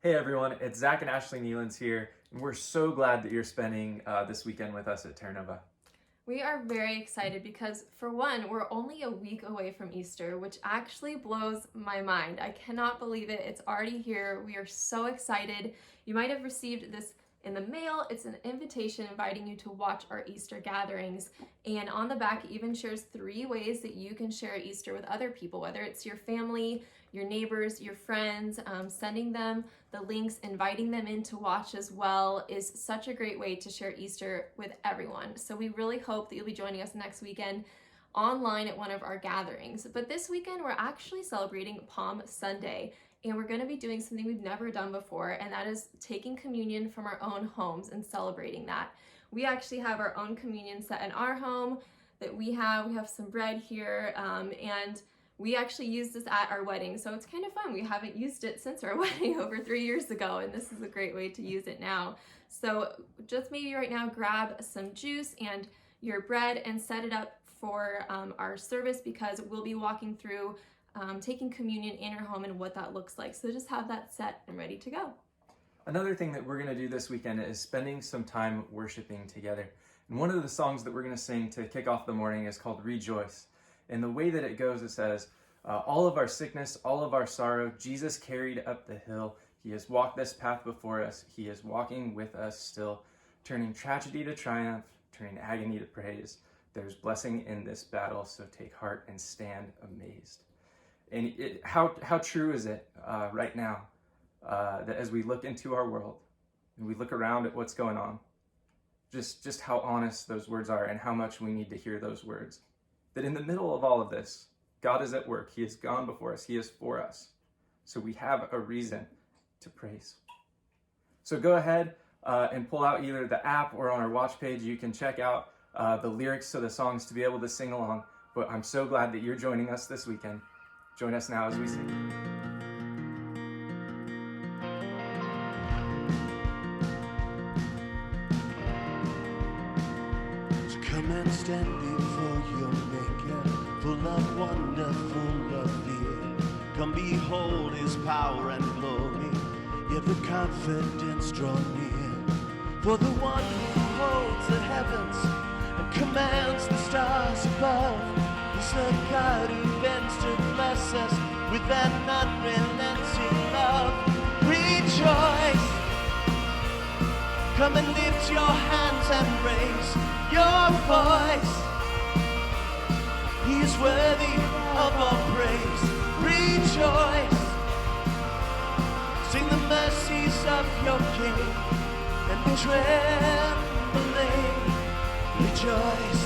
Hey everyone, it's Zach and Ashley Nealons here, and we're so glad that you're spending this weekend with us at Terra Nova. We are very excited because, for one, we're only a week away from Easter, which actually blows my mind. I cannot believe it. It's already here. We are so excited. You might have received this in the mail. It's an invitation inviting you to watch our Easter gatherings. And on the back, it even shares 3 ways that you can share Easter with other people, whether it's your family, your neighbors, your friends. Sending them the links, inviting them in to watch as well is such a great way to share Easter with everyone. So we really hope that you'll be joining us next weekend online at one of our gatherings. But this weekend, we're actually celebrating Palm Sunday. And we're going to be doing something we've never done before, and that is taking communion from our own homes and celebrating that. We actually have our own communion set in our home that we have some bread here, and we actually used this at our wedding, so it's kind of fun. We haven't used it since our wedding over 3 years ago, and this is a great way to use it now. So just maybe right now grab some juice and your bread and set it up for our service, because we'll be walking through taking communion in your home and what that looks like. So just have that set and ready to go. Another thing that we're going to do this weekend is spending some time worshiping together. And one of the songs that we're going to sing to kick off the morning is called Rejoice. And the way that it goes, it says, all of our sickness, all of our sorrow, Jesus carried up the hill. He has walked this path before us. He is walking with us still, turning tragedy to triumph, turning agony to praise. There's blessing in this battle, so take heart and stand amazed. And how true is it right now that as we look into our world and we look around at what's going on, just how honest those words are and how much we need to hear those words. That in the middle of all of this, God is at work. He has gone before us. He is for us. So we have a reason to praise. So go ahead and pull out either the app or on our watch page. You can check out the lyrics to the songs to be able to sing along. But I'm so glad that you're joining us this weekend. Join us now as we sing. So come and stand before your Maker, full of wonder, full of fear. Come behold his power and glory, yet with confidence draw near. For the one who holds the heavens and commands the stars above is the God who bends to bless us with an unrelenting love. Rejoice! Come and lift your hands and raise your voice. He is worthy of all praise. Rejoice! Sing the mercies of your King and be trembling. Rejoice!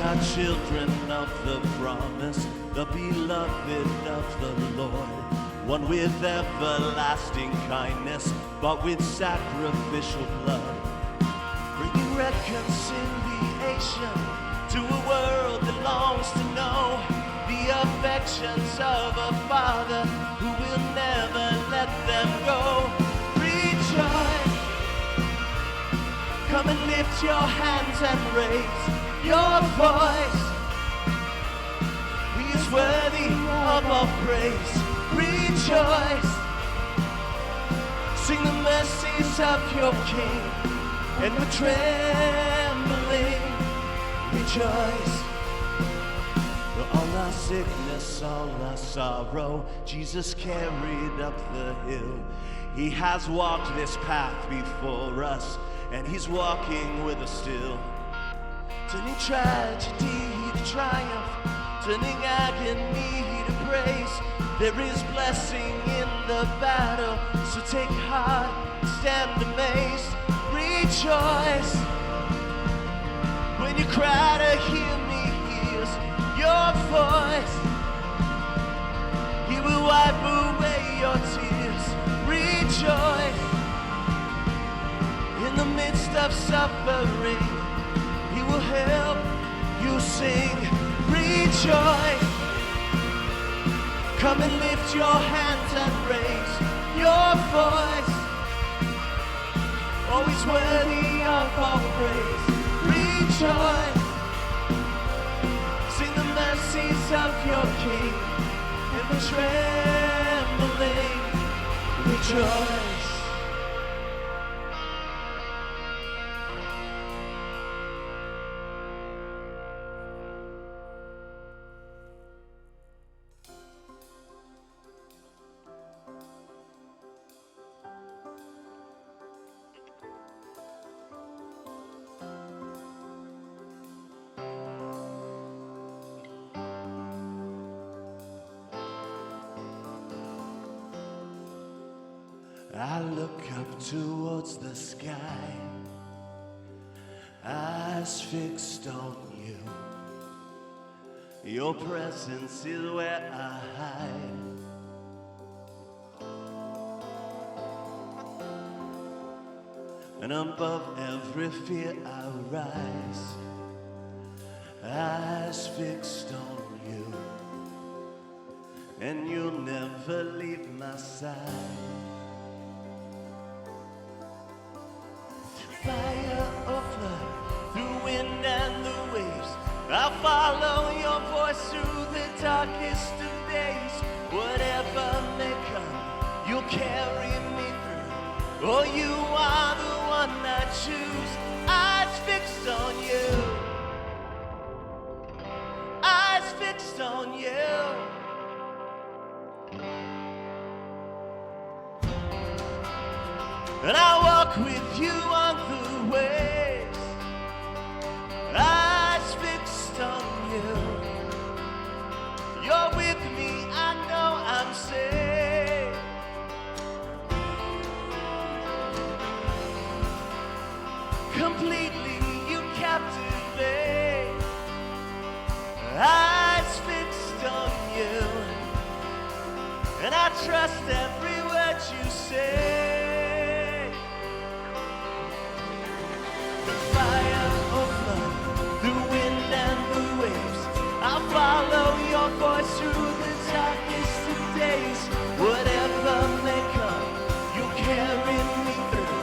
Are children of the promise, the beloved of the Lord, one with everlasting kindness, bought with sacrificial blood, bringing reconciliation to a world that longs to know the affections of a Father who will never let them go. Rejoice! Come and lift your hands and raise your voice. He is worthy of all praise. Rejoice! Sing the mercies of your King, and with trembling rejoice. For all our sickness, all our sorrow, Jesus carried up the hill. He has walked this path before us, and he's walking with us still. Turning tragedy to triumph, turning agony to praise. There is blessing in the battle, so take heart and stand amazed. Rejoice! When you cry to hear me, hears your voice. He will wipe away your tears. Rejoice! In the midst of suffering, he will help you sing. Rejoice! Come and lift your hands and raise your voice. Always worthy of all praise. Rejoice! Sing the mercies of your King, and the trembling rejoice. I look up towards the sky, eyes fixed on you. Your presence is where I hide. And above every fear I rise, eyes fixed on you. And you'll never leave my side. Fire or flood, through wind and the waves, I'll follow your voice through the darkest of days. Whatever may come, you'll carry me through. Oh, you are the one I choose. Eyes fixed on you. Eyes fixed on you. And I walk with you on the waves, eyes fixed on you. You're with me, I know I'm safe. Completely you captivate. Eyes fixed on you, and I trust every word you say. I'll follow your voice through the darkest of days. Whatever may come, you'll carry me through.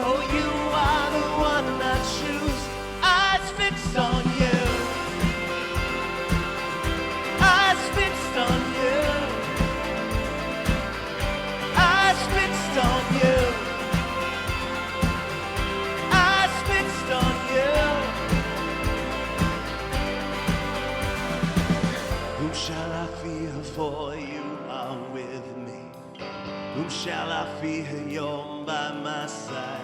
Oh, you are the one I choose. Eyes fixed on you. Eyes fixed on you. Eyes fixed on you. Eyes fixed on you. Whom shall I fear, for you are with me? Whom shall I fear, you're by my side?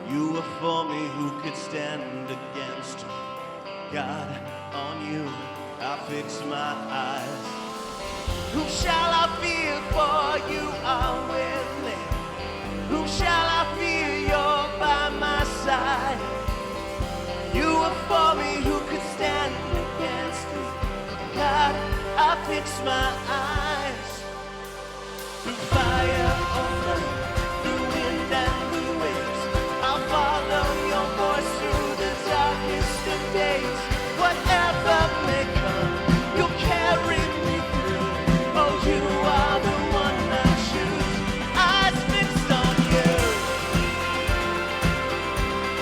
You were for me, who could stand against you? God, on you I fix my eyes. Whom shall I fear, for you are with me? Whom shall I fear, you're by my side? You were for me, who could stand against me? God, I fix my eyes. Through fire or flood, through wind and the waves, I'll follow your voice through the darkest of days. Whatever may come, you'll carry me through. Oh, you are the one I choose. Eyes fixed on you.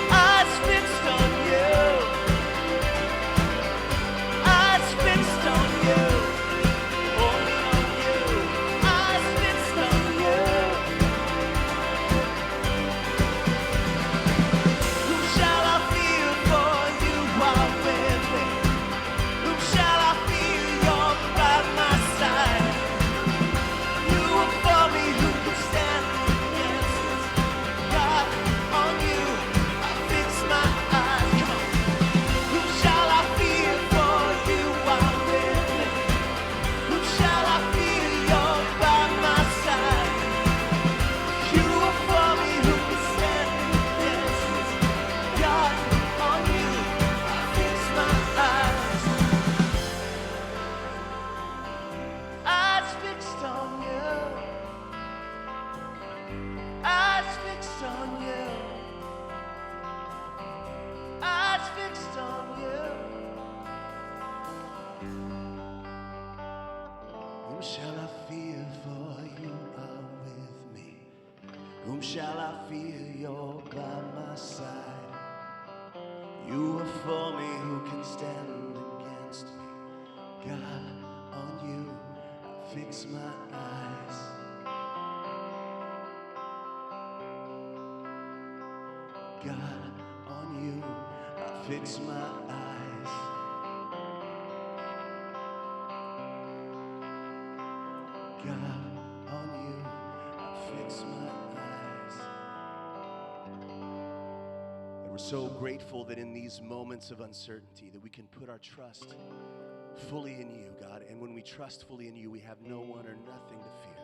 Eyes fixed on you. Eyes fixed on you. Only God, on you I fix my eyes. God, on you I fix my eyes. And we're so grateful that in these moments of uncertainty that we can put our trust fully in you, God. And when we trust fully in you, we have no one or nothing to fear.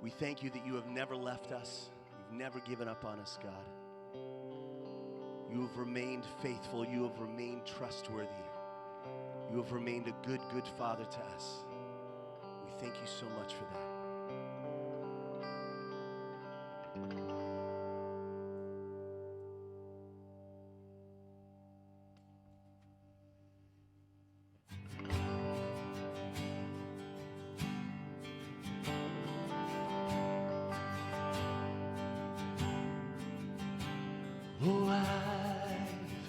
We thank you that you have never left us. You've never given up on us, God. You have remained faithful. You have remained trustworthy. You have remained a good, good Father to us. We thank you so much for that. Oh, I've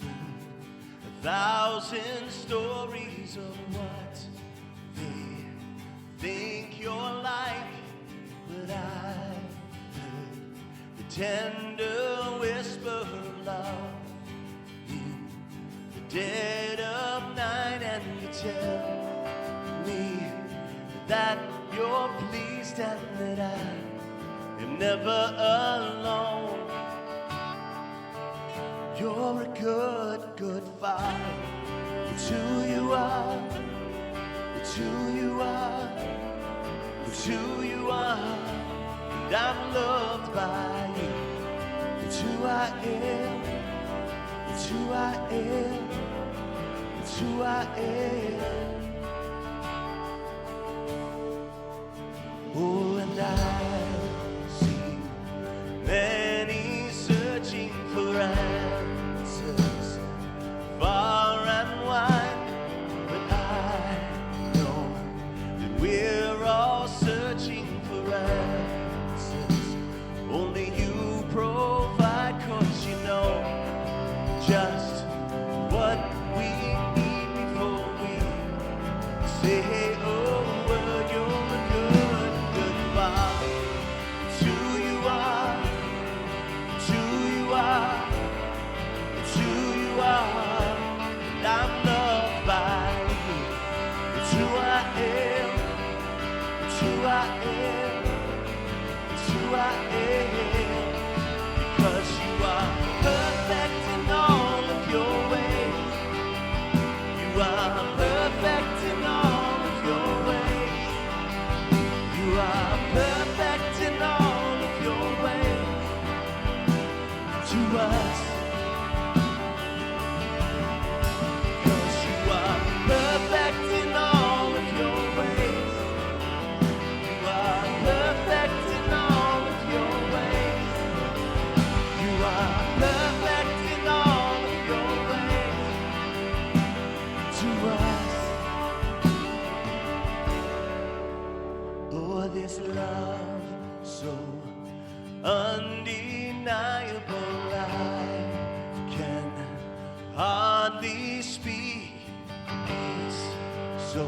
heard 1,000 stories of what they think you're like, but I've heard the tender whisper of love in the dead of night, and you tell me that you're pleased and that I am never alone. You're a good, good Father. It's who you are. It's who you are. It's who you are. And I'm loved by you. It's who I am. It's who I am. It's who I am. Oh, and I've seen many searching for answers far and wide, but I know that we're all searching for answers only you provide, 'cause you know just what we need before we say a word. You're a good, good Father. It's who you are. It's who you are. It's who you are. And I'm loved by you. It's who I am. It's who I am. It's who I am. Because you are perfect in all of your ways. You are perfect in all of your ways. You are perfect in all of your ways to us. 'Cause you are perfect in all of your ways. You are perfect in all of your ways. You are perfect in all of your ways to us. Oh, this love so undeniable, I can hardly speak. It's so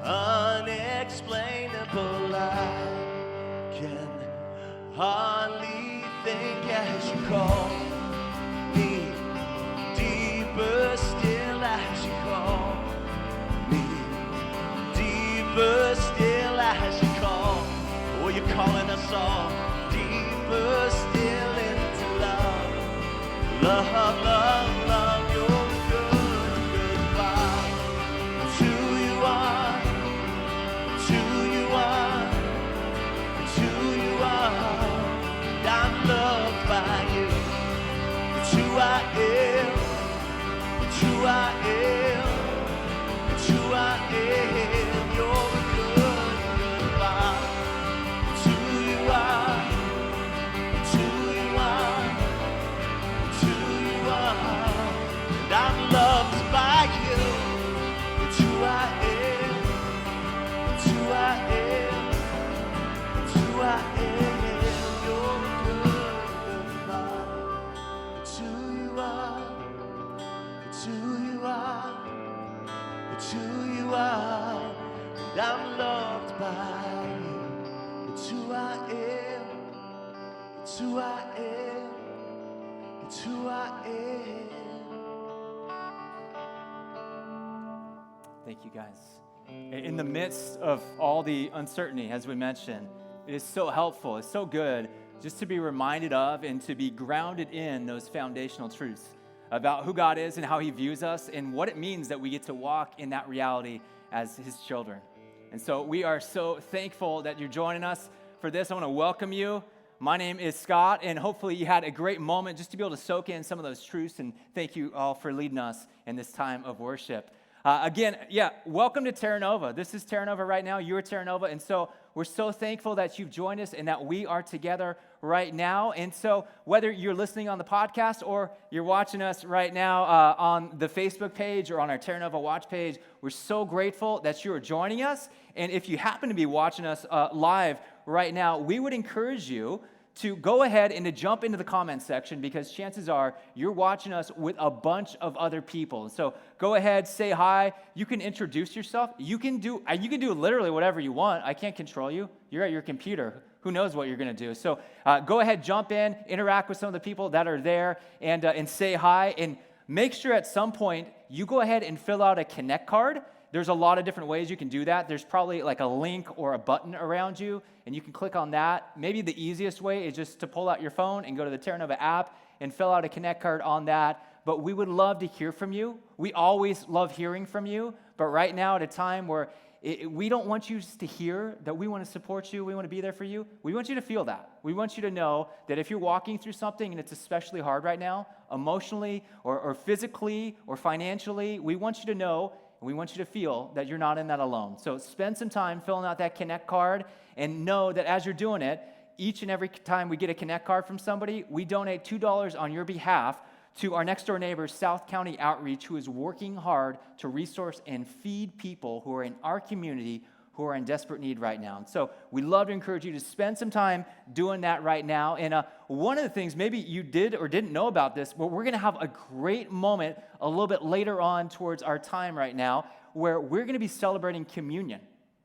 unexplainable, I can hardly think as you call me deeper still, as you call me deeper still, as you call. Oh, you're calling us all deeper still into love. Love, love, love. You're a good, good Father. It's who you are. It's who you are. It's who you are. And I'm loved by you. It's who I am. It's who I am. It's who I am. You're a good, good Father. It's who you are. It's who you are. It's who you are. And I'm loved by you. It's who I am. It's who I am. It's who I am. You're a good, good Father. It's who you are. It's who you are. It's who you are. And I'm loved by you. It's who I am. It's who I am. It's who I am. Thank you, guys. In the midst of all the uncertainty, as we mentioned, it is so helpful, it's so good just to be reminded of and to be grounded in those foundational truths about who God is and how he views us and what it means that we get to walk in that reality as his children. And so we are so thankful that you're joining us for this. I want to welcome you. My name is Scott, and hopefully you had a great moment just to be able to soak in some of those truths, and thank you all for leading us in this time of worship. Again, welcome to Terra Nova. This is Terra Nova right now. You're Terra Nova, and so we're so thankful that you've joined us and that we are together right now. And so whether you're listening on the podcast or you're watching us right now on the Facebook page or on our Terra Nova Watch page, we're so grateful that you are joining us. And if you happen to be watching us live right now, we would encourage you to go ahead and to jump into the comments section, because chances are you're watching us with a bunch of other people. So go ahead, say hi. You can introduce yourself. You can do literally whatever you want. I can't control you. You're at your computer. Who knows what you're going to do? So go ahead, jump in, interact with some of the people that are there, and say hi. And make sure at some point you go ahead and fill out a Connect card. There's a lot of different ways you can do that. There's probably like a link or a button around you, and you can click on that. Maybe the easiest way is just to pull out your phone and go to the Terra Nova app and fill out a Connect card on that. But we would love to hear from you. We always love hearing from you. But right now, at a time where we don't want you just to hear that we want to support you, we want to be there for you, we want you to feel that. We want you to know that if you're walking through something and it's especially hard right now, emotionally or physically or financially, we want you to know, and we want you to feel that you're not in that alone. So spend some time filling out that Connect card, and know that as you're doing it, each and every time we get a Connect card from somebody, we donate $2 on your behalf to our next door neighbor, South County Outreach, who is working hard to resource and feed people who are in our community who are in desperate need right now. And so we love to encourage you to spend some time doing that right now. And one of the things, maybe you did or didn't know about this, but we're going to have a great moment a little bit later on towards our time right now where we're going to be celebrating communion.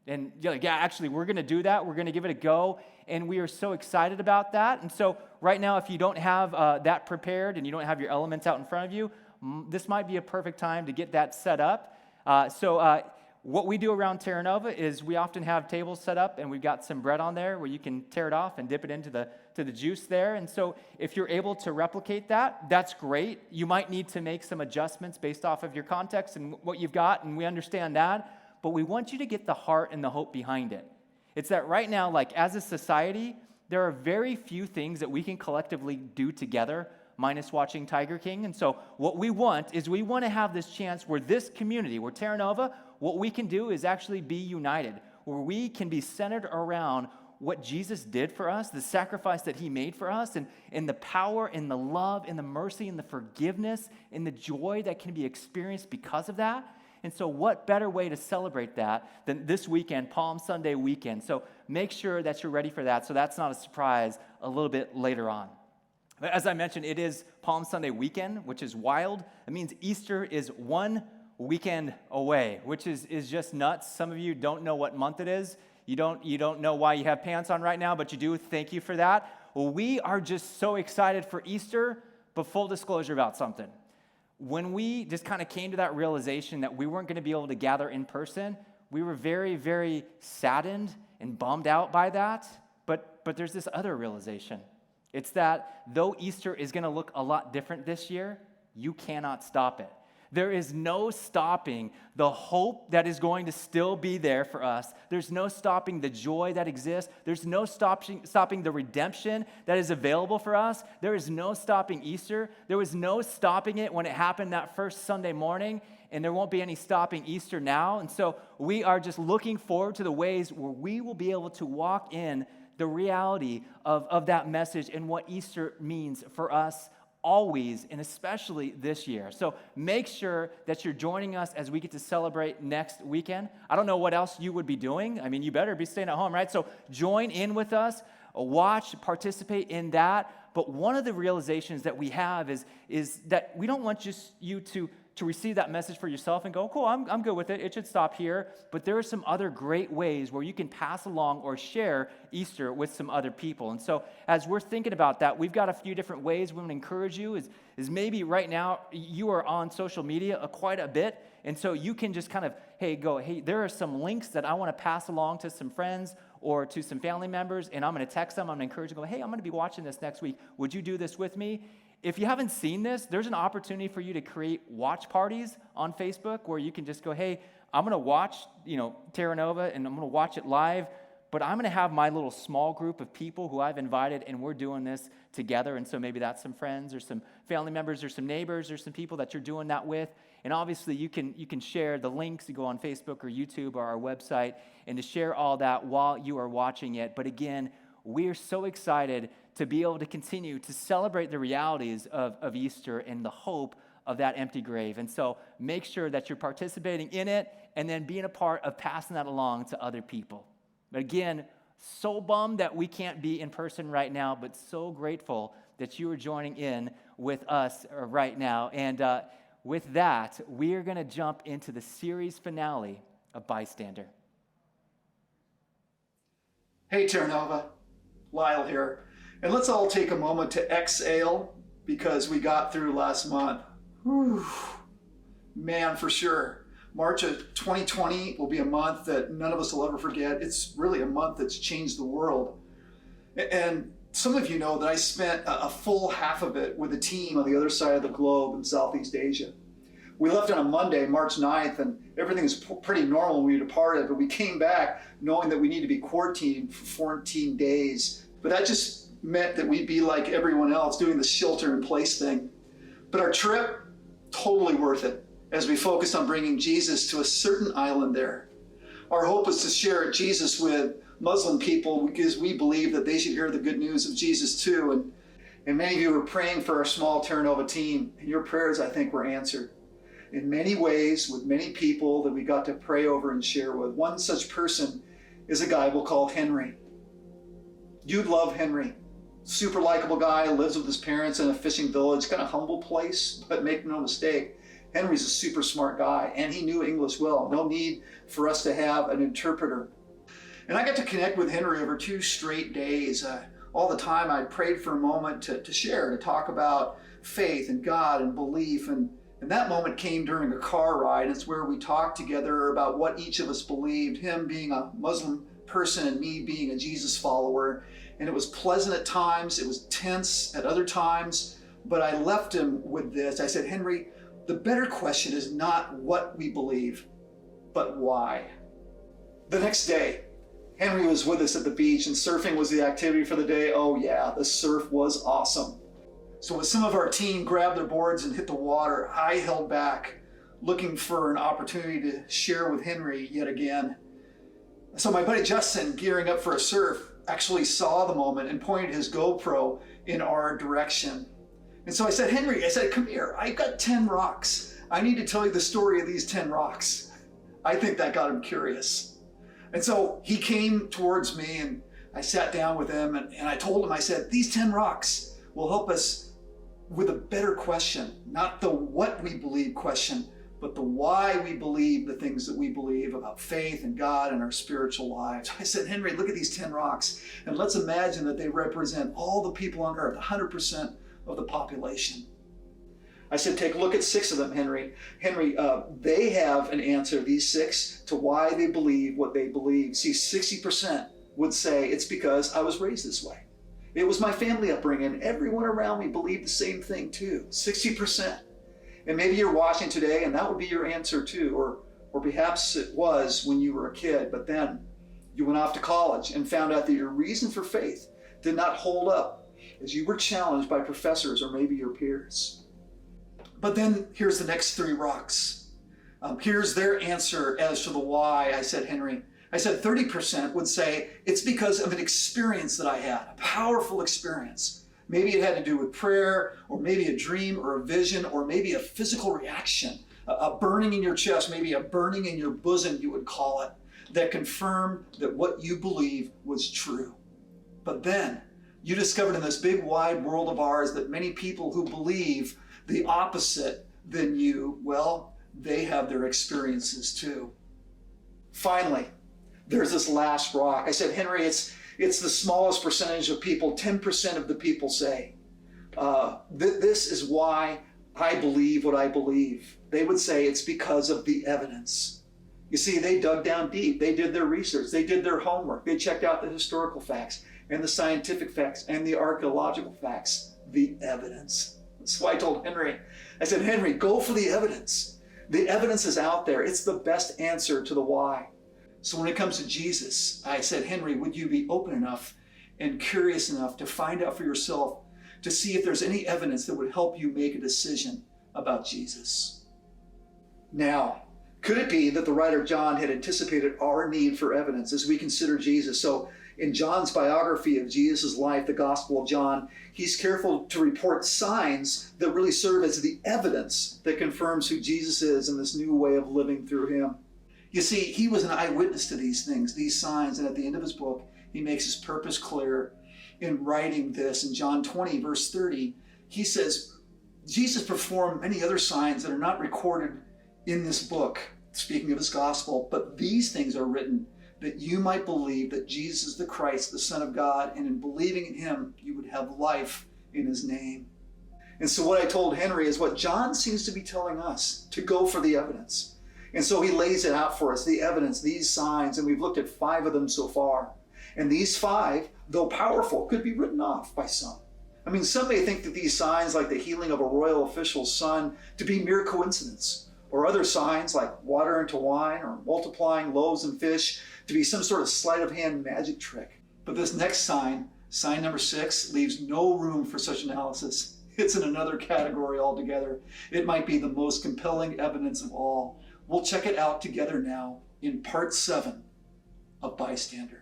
And actually, we're going to do that. We're going to give it a go. And we are so excited about that. And so right now, if you don't have that prepared and you don't have your elements out in front of you, this might be a perfect time to get that set up. What we do around Terra Nova is we often have tables set up, and we've got some bread on there where you can tear it off and dip it into the juice there. And so if you're able to replicate that, that's great. You might need to make some adjustments based off of your context and what you've got, and we understand that. But we want you to get the heart and the hope behind it. It's that right now, like as a society, there are very few things that we can collectively do together, minus watching Tiger King. And so what we want is we want to have this chance where this community, where Terra Nova, what we can do is actually be united, where we can be centered around what Jesus did for us, the sacrifice that he made for us, and the power and the love and the mercy and the forgiveness and the joy that can be experienced because of that. And so what better way to celebrate that than this weekend, Palm Sunday weekend? So make sure that you're ready for that, so that's not a surprise a little bit later on. As I mentioned, it is Palm Sunday weekend, which is wild. It means Easter is one weekend away, which is just nuts. Some of you don't know what month it is. You don't know why you have pants on right now, but you do. Thank you for that. Well, we are just so excited for Easter, but full disclosure about something. When we just kind of came to that realization that we weren't going to be able to gather in person, we were very, very saddened and bummed out by that. But there's this other realization. It's that though Easter is going to look a lot different this year, you cannot stop it. There is no stopping the hope that is going to still be there for us. There's no stopping the joy that exists. There's no stopping the redemption that is available for us. There is no stopping Easter. There was no stopping it when it happened that first Sunday morning, and there won't be any stopping Easter now. And so we are just looking forward to the ways where we will be able to walk in the reality of that message and what Easter means for us always, and especially this year. So make sure that you're joining us as we get to celebrate next weekend. I don't know what else you would be doing. I mean, you better be staying at home, right? So join in with us, watch, participate in that. But one of the realizations that we have is that we don't want just you to to receive that message for yourself and go, cool, I'm good with it. It should stop here. But there are some other great ways where you can pass along or share Easter with some other people. And so as we're thinking about that, we've got a few different ways we want to encourage you is maybe right now you are on social media quite a bit. And so you can just kind of, hey, there are some links that I want to pass along to some friends or to some family members, and I'm going to text them. I'm going to encourage them, go, hey, I'm going to be watching this next week. Would you do this with me? If you haven't seen this, there's an opportunity for you to create watch parties on Facebook where you can just go, hey, I'm going to watch, Terra Nova, and I'm going to watch it live, but I'm going to have my little small group of people who I've invited, and we're doing this together. And so maybe that's some friends or some family members or some neighbors or some people that you're doing that with. And obviously, you can share the links. You go on Facebook or YouTube or our website, and to share all that while you are watching it. But again, we're so excited to be able to continue to celebrate the realities of Easter and the hope of that empty grave. And so make sure that you're participating in it and then being a part of passing that along to other people. But again, so bummed that we can't be in person right now, but so grateful that you are joining in with us right now. And with that, we are going to jump into the series finale of Bystander. Hey, Terra Nova, Lyle here. And let's all take a moment to exhale because we got through last month. Whew. Man, for sure. March of 2020 will be a month that none of us will ever forget. It's really a month that's changed the world. And some of you know that I spent a full half of it with a team on the other side of the globe in Southeast Asia. We left on a Monday, March 9th, and everything was pretty normal when we departed, but we came back knowing that we need to be quarantined for 14 days. But that just meant that we'd be like everyone else doing the shelter-in-place thing. But our trip, totally worth it, as we focused on bringing Jesus to a certain island there. Our hope was to share Jesus with Muslim people because we believe that they should hear the good news of Jesus too. And many of you were praying for our small Terra Nova team, and your prayers, I think, were answered in many ways with many people that we got to pray over and share with. One such person is a guy we'll call Henry. You'd love Henry. Super likable guy, lives with his parents in a fishing village, kind of humble place, but make no mistake, Henry's a super smart guy, and he knew English well. No need for us to have an interpreter. And I got to connect with Henry over 2 straight days. All the time I prayed for a moment to share, to talk about faith and God and belief. And that moment came during a car ride. It's where we talked together about what each of us believed, him being a Muslim person and me being a Jesus follower. And it was pleasant at times, it was tense at other times, but I left him with this. I said, Henry, the better question is not what we believe, but why. The next day, Henry was with us at the beach, and surfing was the activity for the day. Oh yeah, the surf was awesome. So as some of our team grabbed their boards and hit the water, I held back, looking for an opportunity to share with Henry yet again. So my buddy Justin, gearing up for a surf, actually saw the moment and pointed his GoPro in our direction. And so I said, Henry, come here. I've got 10 rocks. I need to tell you the story of these 10 rocks. I think that got him curious. And so he came towards me, and I sat down with him, and I told him, I said, these 10 rocks will help us with a better question, not the what we believe question, but the why we believe the things that we believe about faith and God and our spiritual lives. I said, Henry, look at these 10 rocks, and let's imagine that they represent all the people on earth, 100% of the population. I said, take a look at 6 of them, Henry. Henry, they have an answer, these 6, to why they believe what they believe. See, 60% would say it's because I was raised this way. It was my family upbringing. Everyone around me believed the same thing too, 60%. And maybe you're watching today and that would be your answer too, or perhaps it was when you were a kid, but then you went off to college and found out that your reason for faith did not hold up as you were challenged by professors or maybe your peers. But then here's the next 3 rocks. Here's their answer as to the why. I said, Henry, 30% would say it's because of an experience that I had, a powerful experience. Maybe it had to do with prayer, or maybe a dream or a vision, or maybe a physical reaction, a burning in your chest, maybe a burning in your bosom, you would call it, that confirmed that what you believe was true. But then you discovered in this big wide world of ours that many people who believe the opposite than you, well, they have their experiences too. Finally, there's this last rock. I said, Henry, it's the smallest percentage of people, 10% of the people say, this is why I believe what I believe. They would say it's because of the evidence. You see, they dug down deep. They did their research. They did their homework. They checked out the historical facts and the scientific facts and the archaeological facts, the evidence. That's why I told Henry, I said, Henry, go for the evidence. The evidence is out there. It's the best answer to the why. So when it comes to Jesus, I said, Henry, would you be open enough and curious enough to find out for yourself, to see if there's any evidence that would help you make a decision about Jesus? Now, could it be that the writer John had anticipated our need for evidence as we consider Jesus? So in John's biography of Jesus' life, the Gospel of John, he's careful to report signs that really serve as the evidence that confirms who Jesus is and this new way of living through him. You see, he was an eyewitness to these things, these signs, and at the end of his book, he makes his purpose clear in writing this. In John 20, verse 30, he says, Jesus performed many other signs that are not recorded in this book, speaking of his gospel, but these things are written that you might believe that Jesus is the Christ, the Son of God, and in believing in him, you would have life in his name. And so what I told Henry is what John seems to be telling us, to go for the evidence. And so he lays it out for us, the evidence, these signs, and we've looked at 5 of them so far. And these 5, though powerful, could be written off by some. I mean, some may think that these signs, like the healing of a royal official's son, to be mere coincidence, or other signs like water into wine or multiplying loaves and fish to be some sort of sleight of hand magic trick. But this next sign, sign number 6, leaves no room for such analysis. It's in another category altogether. It might be the most compelling evidence of all. We'll check it out together now in part 7 of Bystander.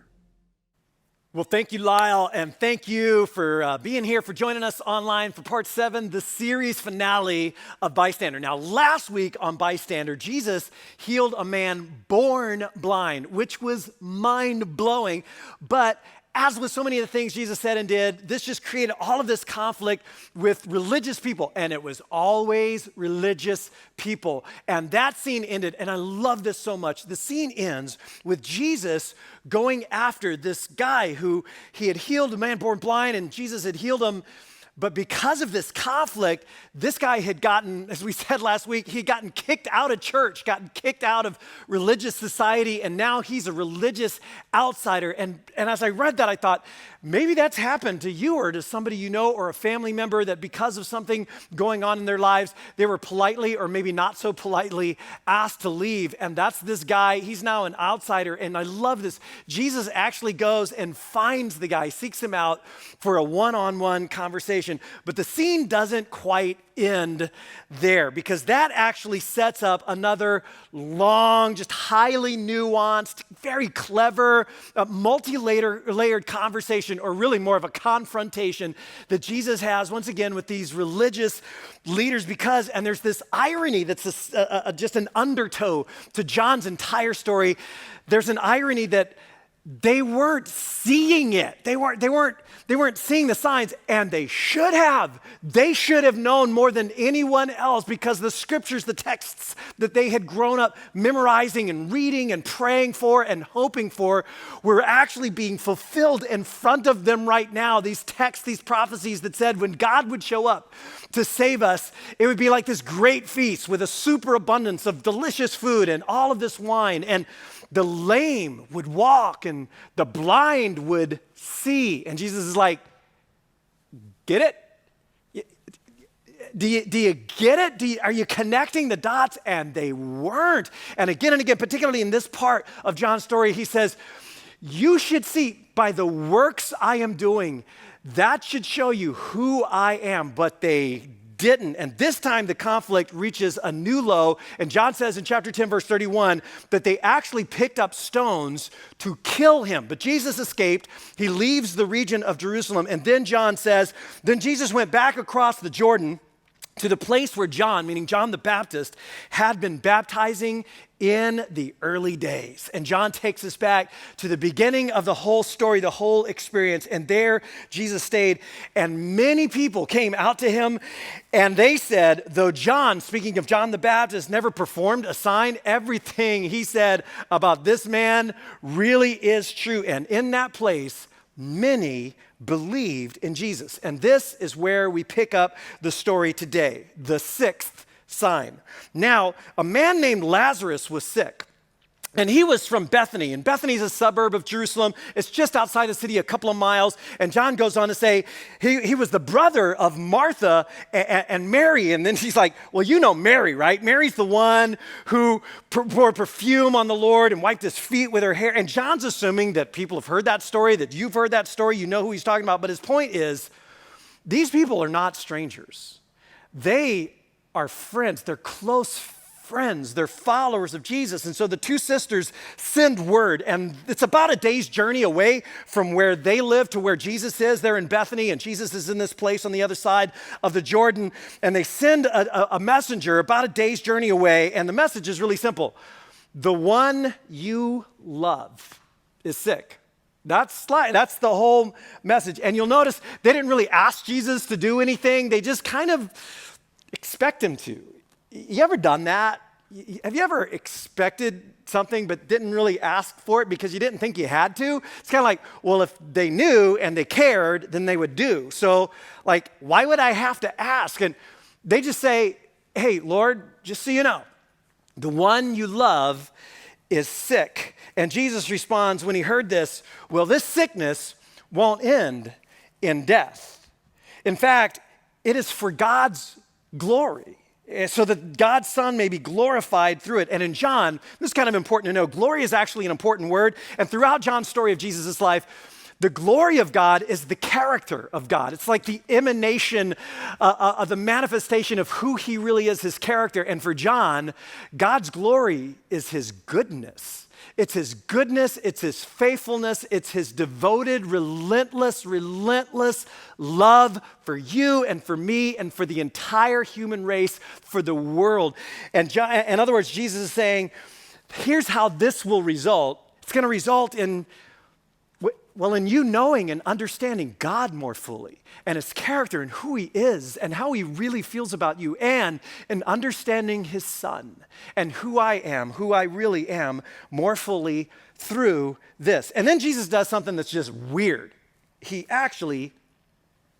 Well, thank you, Lyle, and thank you for being here, for joining us online for part 7, the series finale of Bystander. Now, last week on Bystander, Jesus healed a man born blind, which was mind-blowing, but as with so many of the things Jesus said and did, this just created all of this conflict with religious people, and it was always religious people. And that scene ended, and I love this so much. The scene ends with Jesus going after this guy who he had healed, a man born blind, and Jesus had healed him. But because of this conflict, this guy had gotten, as we said last week, he'd gotten kicked out of church, gotten kicked out of religious society, and now he's a religious outsider. And as I read that, I thought, maybe that's happened to you or to somebody you know or a family member, that because of something going on in their lives, they were politely or maybe not so politely asked to leave. And that's this guy. He's now an outsider, and I love this. Jesus actually goes and finds the guy, seeks him out for a one-on-one conversation. But the scene doesn't quite end there, because that actually sets up another long, just highly nuanced, very clever, multi-layered conversation, or really more of a confrontation that Jesus has once again with these religious leaders, and there's this irony that's just an undertow to John's entire story. There's an irony that they weren't seeing it. They weren't seeing the signs, and they should have. They should have known more than anyone else, because the scriptures, the texts that they had grown up memorizing and reading and praying for and hoping for, were actually being fulfilled in front of them right now. These texts, these prophecies that said when God would show up to save us, it would be like this great feast with a superabundance of delicious food and all of this wine, and the lame would walk and the blind would see. And Jesus is like, get it? Do you get it? Are you connecting the dots? And they weren't. And again, particularly in this part of John's story, he says, you should see by the works I am doing, that should show you who I am. But they didn't. And this time the conflict reaches a new low. And John says in chapter 10, verse 31, that they actually picked up stones to kill him. But Jesus escaped. He leaves the region of Jerusalem. And then John says, then Jesus went back across the Jordan to the place where John, meaning John the Baptist, had been baptizing in the early days. And John takes us back to the beginning of the whole story, the whole experience. And there Jesus stayed, and many people came out to him, and they said, though John, speaking of John the Baptist, never performed a sign, everything he said about this man really is true. And in that place, many believed in Jesus. And this is where we pick up the story today, the sixth sign. Now, a man named Lazarus was sick. And he was from Bethany, and Bethany is a suburb of Jerusalem. It's just outside the city, a couple of miles. And John goes on to say he was the brother of Martha and Mary. And then he's like, well, you know Mary, right? Mary's the one who poured perfume on the Lord and wiped his feet with her hair. And John's assuming that people have heard that story, that you've heard that story, you know who he's talking about. But his point is, these people are not strangers. They are friends. They're close friends. They're followers of Jesus. And so the two sisters send word, and it's about a day's journey away from where they live to where Jesus is. They're in Bethany, and Jesus is in this place on the other side of the Jordan. And they send a messenger about a day's journey away, and the message is really simple. The one you love is sick. That's the whole message. And you'll notice they didn't really ask Jesus to do anything. They just kind of expect him to. You ever done that? Have you ever expected something but didn't really ask for it because you didn't think you had to? It's kind of like, well, if they knew and they cared, then they would do. So, like, why would I have to ask? And they just say, hey, Lord, just so you know, the one you love is sick. And Jesus responds when he heard this, well, this sickness won't end in death. In fact, it is for God's glory, so that God's Son may be glorified through it. And in John, this is kind of important to know, glory is actually an important word. And throughout John's story of Jesus' life, the glory of God is the character of God. It's like the emanation of the manifestation of who he really is, his character. And for John, God's glory is his goodness. It's his goodness, it's his faithfulness, it's his devoted, relentless love for you and for me and for the entire human race, for the world. And John, in other words, Jesus is saying, here's how this will result. It's going to result in you knowing and understanding God more fully and his character and who he is and how he really feels about you, and in understanding his Son and who I really am more fully through this. And then Jesus does something that's just weird. He actually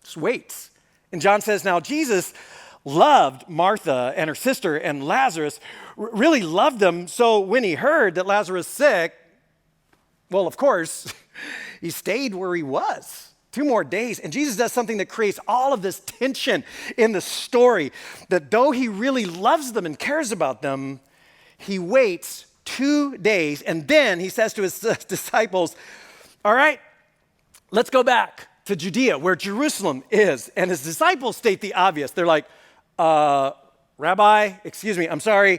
just waits. And John says, now Jesus loved Martha and her sister and Lazarus, really loved them. So when he heard that Lazarus was sick, well, of course, he stayed where he was 2 more days. And Jesus does something that creates all of this tension in the story, that though he really loves them and cares about them, he waits 2 days. And then he says to his disciples, all right, let's go back to Judea where Jerusalem is. And his disciples state the obvious. They're like, Rabbi, excuse me, I'm sorry.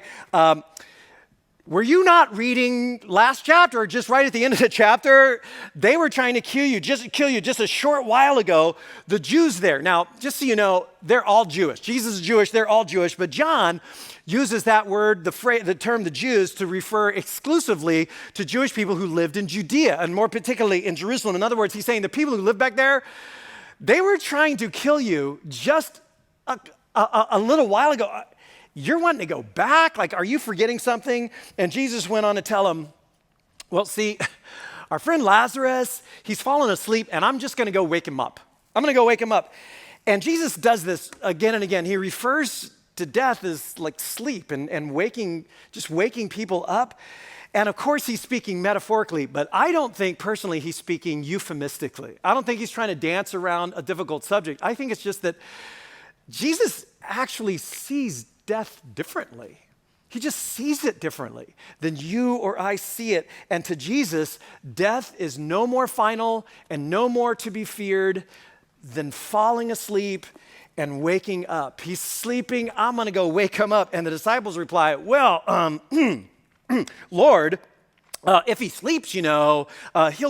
Were you not reading last chapter or just right at the end of the chapter? They were trying to kill you just a short while ago. The Jews there. Now, just so you know, they're all Jewish. Jesus is Jewish, they're all Jewish. But John uses that word, the term the Jews, to refer exclusively to Jewish people who lived in Judea, and more particularly in Jerusalem. In other words, he's saying the people who lived back there, they were trying to kill you just a little while ago. You're wanting to go back? Like, are you forgetting something? And Jesus went on to tell him, well, see, our friend Lazarus, he's fallen asleep, and I'm just going to go wake him up. I'm going to go wake him up. And Jesus does this again and again. He refers to death as like sleep and waking people up. And of course, he's speaking metaphorically, but I don't think personally he's speaking euphemistically. I don't think he's trying to dance around a difficult subject. I think it's just that Jesus actually sees death differently. He just sees it differently than you or I see it. And to Jesus, death is no more final and no more to be feared than falling asleep and waking up. He's sleeping, I'm going to go wake him up. And the disciples reply, well, Lord, if he sleeps, he'll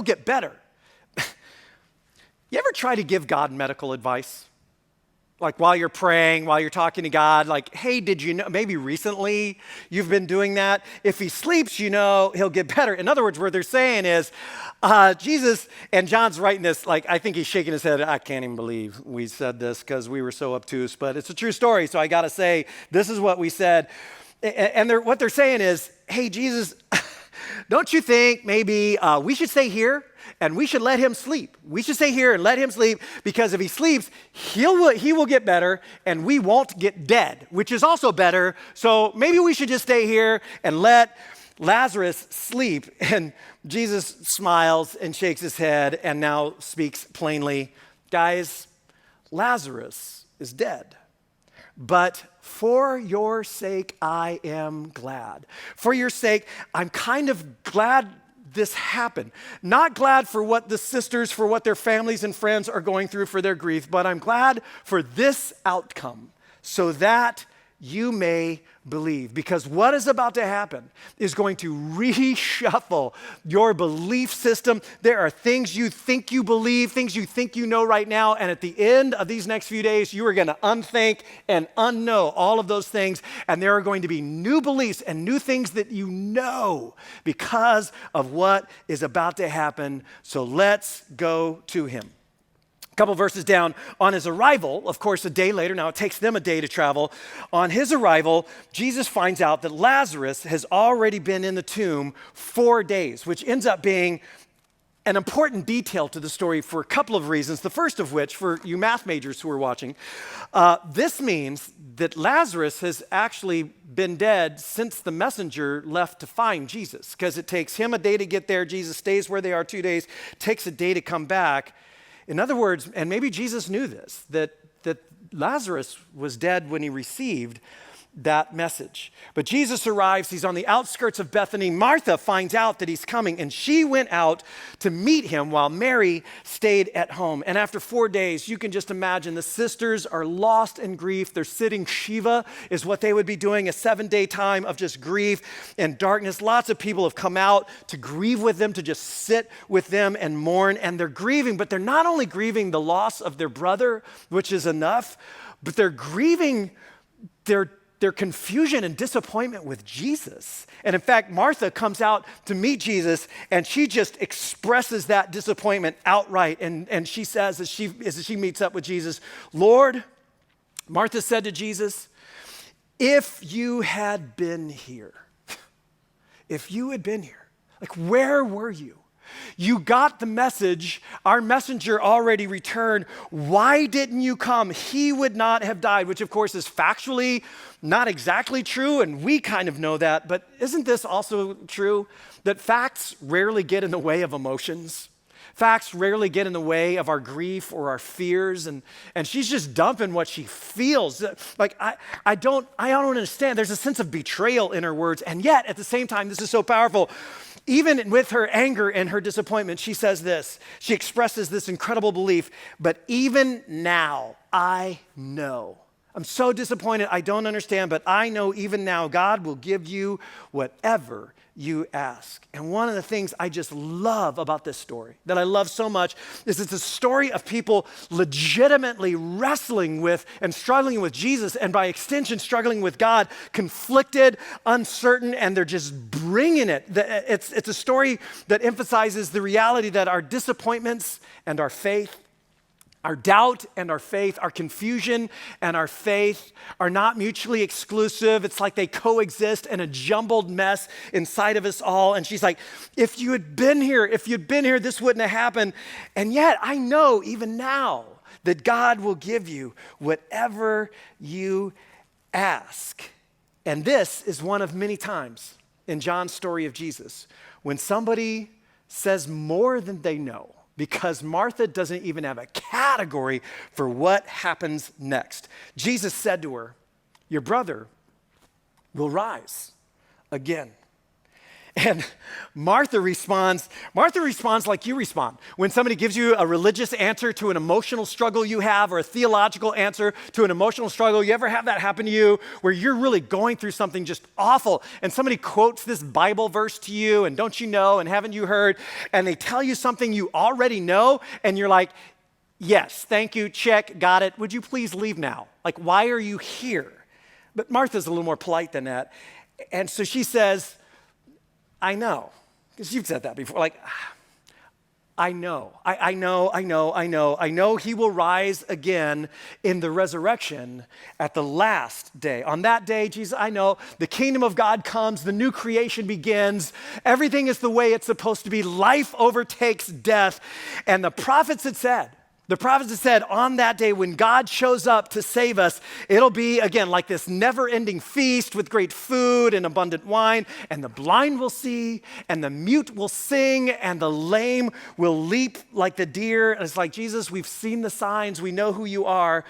get better. You ever try to give God medical advice? Like while you're praying, while you're talking to God, like, hey, did you know, maybe recently you've been doing that? If he sleeps, you know, he'll get better. In other words, what they're saying is, Jesus, and John's writing this, like, I think he's shaking his head. I can't even believe we said this because we were so obtuse, but it's a true story. So I got to say, this is what we said. And what they're saying is, hey, Jesus, don't you think maybe we should stay here and we should let him sleep? We should stay here and let him sleep because if he sleeps, he will get better and we won't get dead, which is also better. So maybe we should just stay here and let Lazarus sleep. And Jesus smiles and shakes his head and now speaks plainly. Guys, Lazarus is dead. But for your sake, I am glad. For your sake, I'm kind of glad this happened. Not glad for what the sisters, for what their families and friends are going through for their grief, but I'm glad for this outcome so that you may believe. Because what is about to happen is going to reshuffle your belief system. There are things you think you believe, things you think you know right now, and at the end of these next few days, you are going to unthink and unknow all of those things, and there are going to be new beliefs and new things that you know because of what is about to happen. So let's go to him. A couple verses down, on his arrival, of course, a day later, now it takes them a day to travel. On his arrival, Jesus finds out that Lazarus has already been in the tomb 4 days, which ends up being an important detail to the story for a couple of reasons. The first of which, for you math majors who are watching, this means that Lazarus has actually been dead since the messenger left to find Jesus, because it takes him a day to get there. Jesus stays where they are 2 days, takes a day to come back. In other words, and maybe Jesus knew this, that Lazarus was dead when he received that message. But Jesus arrives, he's on the outskirts of Bethany. Martha finds out that he's coming, and she went out to meet him while Mary stayed at home. And after 4 days, you can just imagine the sisters are lost in grief. They're sitting Shiva is what they would be doing, a 7-day time of just grief and darkness. Lots of people have come out to grieve with them, to just sit with them and mourn. And they're grieving, but they're not only grieving the loss of their brother, which is enough, but they're grieving their confusion and disappointment with Jesus. And in fact, Martha comes out to meet Jesus and she just expresses that disappointment outright. And she says, as she meets up with Jesus, Lord, Martha said to Jesus, if you had been here, if you had been here, like where were you? You got the message. Our messenger already returned. Why didn't you come? He would not have died, which of course is factually not exactly true, and we kind of know that. But isn't this also true that facts rarely get in the way of emotions? Facts rarely get in the way of our grief or our fears, and she's just dumping what she feels. Like, I don't understand. There's a sense of betrayal in her words, and yet at the same time, this is so powerful. Even with her anger and her disappointment, she says this. She expresses this incredible belief, but even now, I know. I'm so disappointed, I don't understand, but I know even now God will give you whatever you ask. And one of the things I just love about this story, that I love so much, is it's a story of people legitimately wrestling with and struggling with Jesus, and by extension, struggling with God, conflicted, uncertain, and they're just bringing it. It's a story that emphasizes the reality that our disappointments and our faith, our doubt and our faith, our confusion and our faith are not mutually exclusive. It's like they coexist in a jumbled mess inside of us all. And she's like, if you'd been here, this wouldn't have happened. And yet I know even now that God will give you whatever you ask. And this is one of many times in John's story of Jesus when somebody says more than they know, because Martha doesn't even have a category for what happens next. Jesus said to her, your brother will rise again. And Martha responds like you respond. When somebody gives you a religious answer to an emotional struggle you have, or a theological answer to an emotional struggle, you ever have that happen to you where you're really going through something just awful, and somebody quotes this Bible verse to you, and don't you know, and haven't you heard, and they tell you something you already know, and you're like, Yes, thank you, check, got it. Would you please leave now? Like, why are you here? But Martha's a little more polite than that. And so she says, I know. Because you've said that before. Like, I know he will rise again in the resurrection at the last day. On that day, Jesus, I know the kingdom of God comes, the new creation begins, everything is the way it's supposed to be, life overtakes death. And the prophets had said on that day when God shows up to save us, it'll be, again, like this never-ending feast with great food and abundant wine, and the blind will see, and the mute will sing, and the lame will leap like the deer. And it's like, Jesus, we've seen the signs, we know who you are,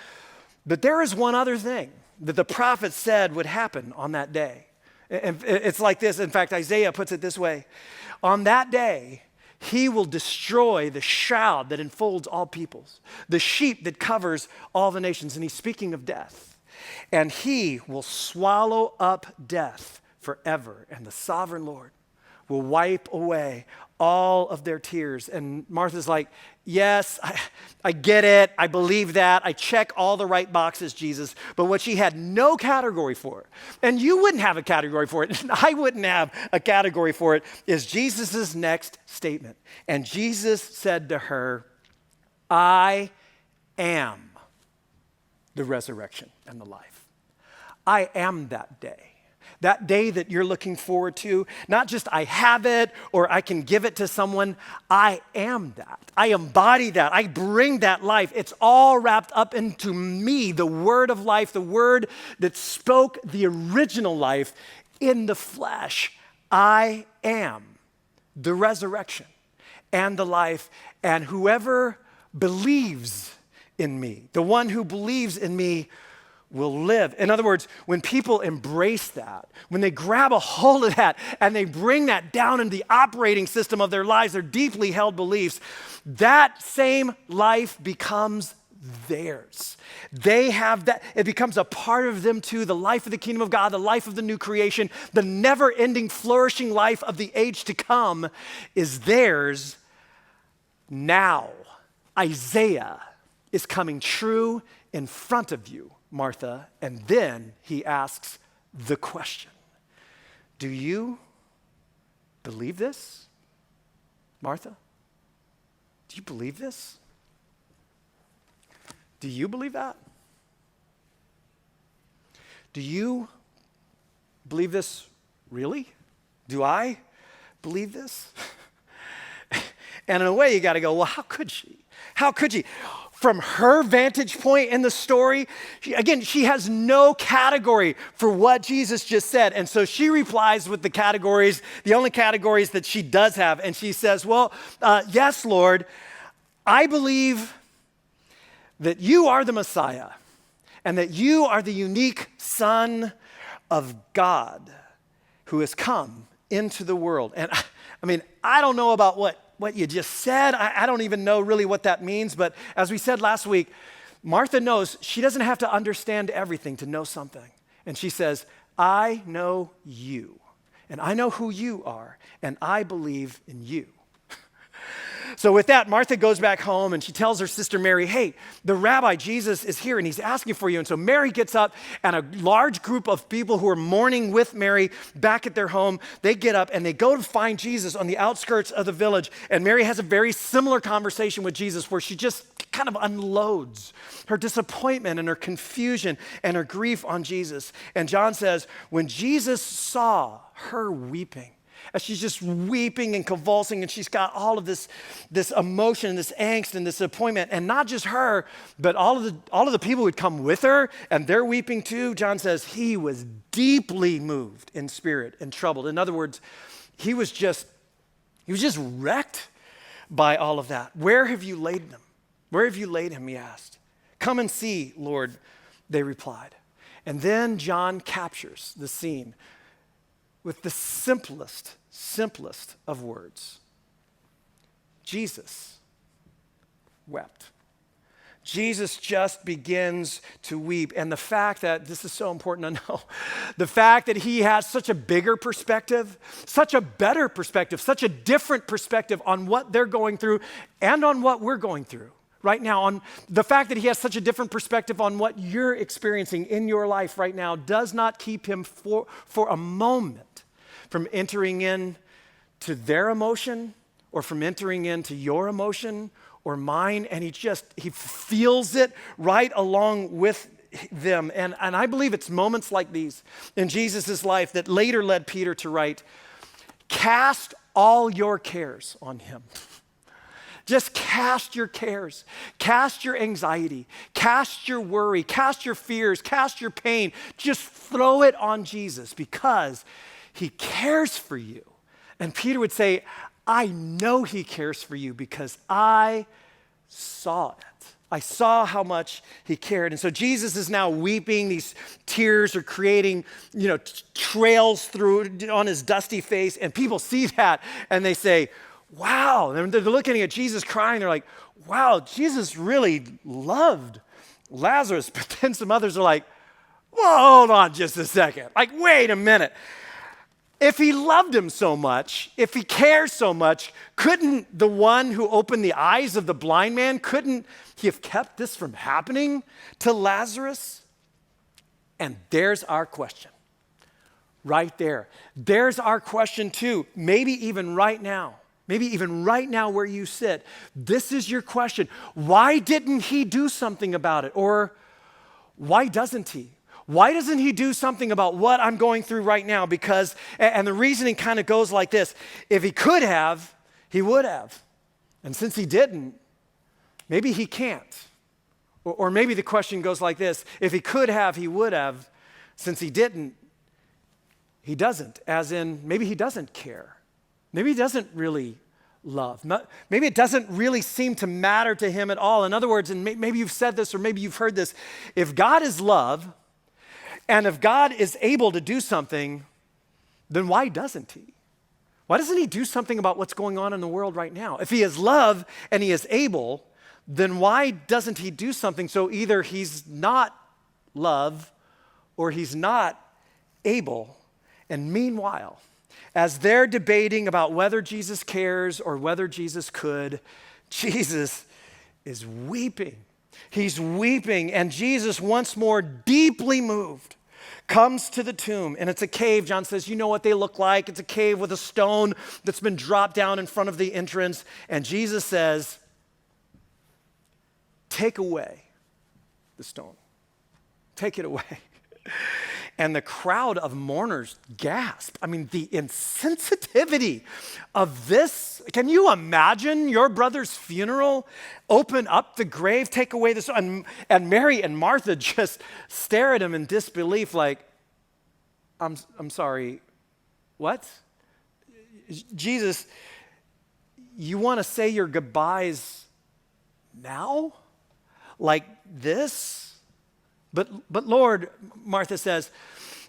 but there is one other thing that the prophet said would happen on that day. And it's like this. In fact, Isaiah puts it this way. On that day, he will destroy the shroud that enfolds all peoples, the sheet that covers all the nations. And he's speaking of death. And he will swallow up death forever. And the sovereign Lord will wipe away all of their tears. And Martha's like, yes, I get it. I believe that. I check all the right boxes, Jesus. But what she had no category for, and you wouldn't have a category for it, and I wouldn't have a category for it, is Jesus' next statement. And Jesus said to her, I am the resurrection and the life. I am that day. That day that you're looking forward to, not just I have it or I can give it to someone, I am that. I embody that. I bring that life. It's all wrapped up into me, the word of life, the word that spoke the original life in the flesh. I am the resurrection and the life, and whoever believes in me, the one who believes in me, will live. In other words, when people embrace that, when they grab a hold of that and they bring that down into the operating system of their lives, their deeply held beliefs, that same life becomes theirs. They have that, it becomes a part of them too, the life of the kingdom of God, the life of the new creation, the never-ending flourishing life of the age to come is theirs now. Isaiah is coming true in front of you, Martha, and then he asks the question, do you believe this, Martha? Do you believe this? Do you believe that? Do you believe this really? Do I believe this? And in a way, you got to go, well, how could she? How could she? From her vantage point in the story, she has no category for what Jesus just said. And so she replies with the categories, the only categories that she does have. And she says, well, yes, Lord, I believe that you are the Messiah and that you are the unique Son of God who has come into the world. And I mean, I don't know about what you just said. I don't even know really what that means. But as we said last week, Martha knows she doesn't have to understand everything to know something. And she says, I know you, and I know who you are, and I believe in you. So with that, Martha goes back home and she tells her sister Mary, hey, the rabbi Jesus is here and he's asking for you. And so Mary gets up, and a large group of people who are mourning with Mary back at their home, they get up and they go to find Jesus on the outskirts of the village. And Mary has a very similar conversation with Jesus where she just kind of unloads her disappointment and her confusion and her grief on Jesus. And John says, when Jesus saw her weeping, as she's just weeping and convulsing, and she's got all of this emotion, this angst, and this disappointment, and not just her, but all of the people who'd come with her, and they're weeping too. John says he was deeply moved in spirit and troubled. In other words, he was just wrecked by all of that. Where have you laid him? Where have you laid him? He asked. Come and see, Lord, they replied. And then John captures the scene with the simplest of words. Jesus wept. Jesus just begins to weep. And the fact that, this is so important to know, the fact that he has such a bigger perspective, such a better perspective, such a different perspective on what they're going through and on what we're going through right now, on the fact that he has such a different perspective on what you're experiencing in your life right now does not keep him for a moment from entering in to their emotion or from entering into your emotion or mine, and he feels it right along with them. And I believe it's moments like these in Jesus' life that later led Peter to write, cast all your cares on him. Just cast your cares, cast your anxiety, cast your worry, cast your fears, cast your pain. Just throw it on Jesus because he cares for you. And Peter would say, I know he cares for you because I saw it. I saw how much he cared. And so Jesus is now weeping. These tears are creating, trails through on his dusty face. And people see that and they say, wow. And they're looking at Jesus crying. They're like, wow, Jesus really loved Lazarus. But then some others are like, whoa, hold on just a second. Like, wait a minute. If he loved him so much, if he cares so much, couldn't the one who opened the eyes of the blind man, couldn't he have kept this from happening to Lazarus? And there's our question. Right there. There's our question too. Maybe even right now where you sit, this is your question. Why didn't he do something about it? Or why doesn't he? Why doesn't he do something about what I'm going through right now? Because, and the reasoning kind of goes like this. If he could have, he would have. And since he didn't, maybe he can't. Or maybe the question goes like this. If he could have, he would have. Since he didn't, he doesn't. As in, maybe he doesn't care. Maybe he doesn't really love. Maybe it doesn't really seem to matter to him at all. In other words, and maybe you've said this or maybe you've heard this, if God is love, and if God is able to do something, then why doesn't he? Why doesn't he do something about what's going on in the world right now? If he is love and he is able, then why doesn't he do something? So either he's not love or he's not able. And meanwhile, as they're debating about whether Jesus cares or whether Jesus could, Jesus is weeping. He's weeping, and Jesus, once more deeply moved, comes to the tomb, and it's a cave. John says, you know what they look like. It's a cave with a stone that's been dropped down in front of the entrance, and Jesus says, take away the stone. Take it away. And the crowd of mourners gasp. I mean, the insensitivity of this. Can you imagine your brother's funeral? Open up the grave, take away this. And Mary and Martha just stare at him in disbelief like, I'm sorry, what? Jesus, you want to say your goodbyes now? Like this? But Lord, Martha says,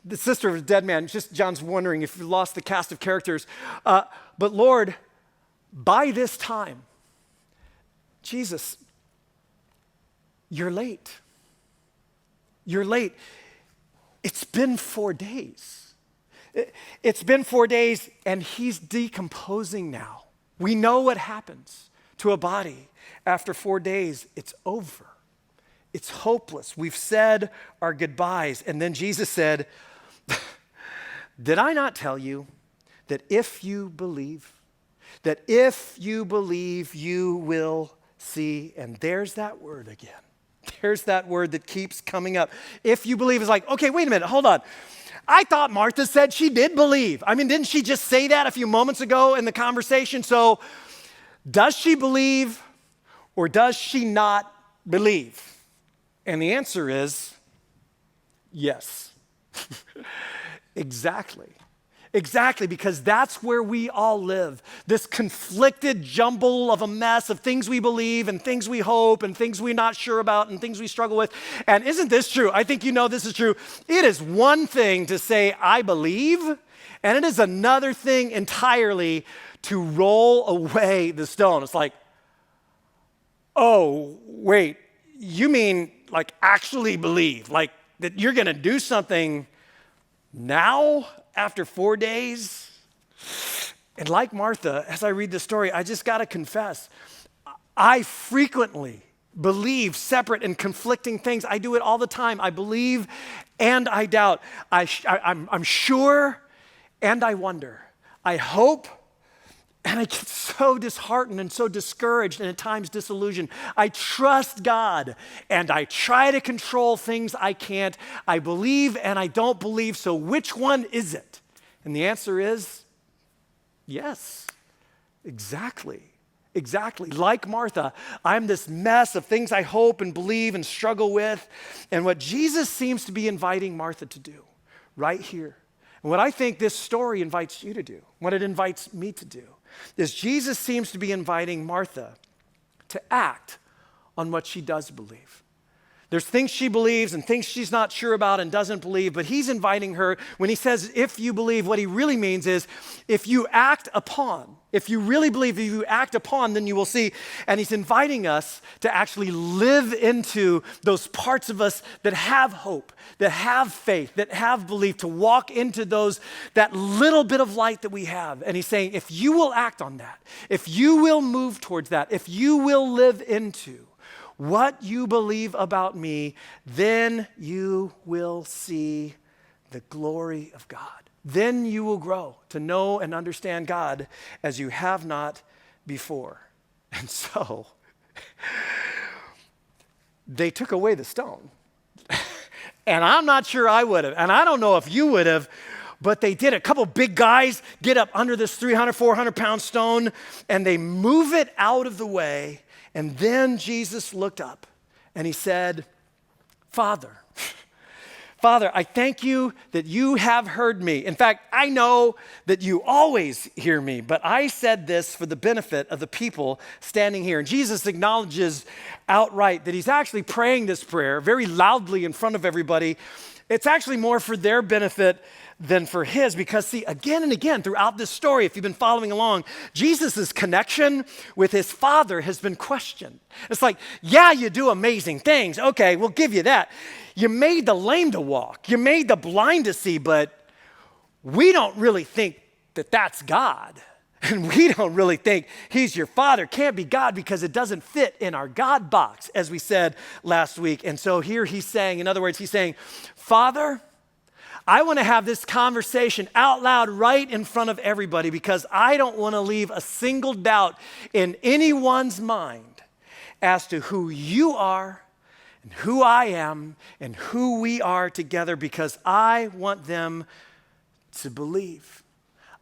the sister of a dead man, just John's wondering if you lost the cast of characters. But Lord, by this time, Jesus, you're late. You're late. It's been 4 days. It's been 4 days and he's decomposing now. We know what happens to a body after 4 days. It's over. It's hopeless. We've said our goodbyes. And then Jesus said, did I not tell you that if you believe, you will see? And there's that word again. There's that word that keeps coming up. If you believe is like, okay, wait a minute, hold on. I thought Martha said she did believe. I mean, didn't she just say that a few moments ago in the conversation? So does she believe or does she not believe? And the answer is yes. Exactly, because that's where we all live. This conflicted jumble of a mess of things we believe and things we hope and things we're not sure about and things we struggle with. And isn't this true? I think you know this is true. It is one thing to say, I believe, and it is another thing entirely to roll away the stone. It's like, oh, wait, you mean like actually believe, like that you're going to do something now after 4 days? And like Martha, as I read this story, I just got to confess, I frequently believe separate and conflicting things. I do it all the time. I believe and I doubt. I'm sure and I wonder. I hope and I get so disheartened and so discouraged and at times disillusioned. I trust God and I try to control things I can't. I believe and I don't believe. So which one is it? And the answer is yes, exactly. Exactly. Like Martha, I'm this mess of things I hope and believe and struggle with. And what Jesus seems to be inviting Martha to do right here, and what I think this story invites you to do, what it invites me to do, is Jesus seems to be inviting Martha to act on what she does believe. There's things she believes and things she's not sure about and doesn't believe, but he's inviting her, when he says, if you believe, what he really means is, if you act upon, if you really believe, if you act upon, then you will see. And he's inviting us to actually live into those parts of us that have hope, that have faith, that have belief, to walk into that little bit of light that we have. And he's saying, if you will act on that, if you will move towards that, if you will live into what you believe about me, then you will see the glory of God. Then you will grow to know and understand God as you have not before. And so, they took away the stone. And I'm not sure I would have, and I don't know if you would have, but they did. A couple big guys get up under this 300, 400-pound stone, and they move it out of the way. And then Jesus looked up and he said, Father, I thank you that you have heard me. In fact, I know that you always hear me, but I said this for the benefit of the people standing here. And Jesus acknowledges outright that he's actually praying this prayer very loudly in front of everybody. It's actually more for their benefit than for his, because see, again and again throughout this story, if you've been following along, Jesus' connection with his Father has been questioned. It's like, yeah, you do amazing things. Okay, we'll give you that. You made the lame to walk. You made the blind to see, but we don't really think that that's God. And we don't really think he's your Father. Can't be God because it doesn't fit in our God box, as we said last week. And so here he's saying, in other words, he's saying, Father, I want to have this conversation out loud right in front of everybody because I don't want to leave a single doubt in anyone's mind as to who you are and who I am and who we are together, because I want them to believe.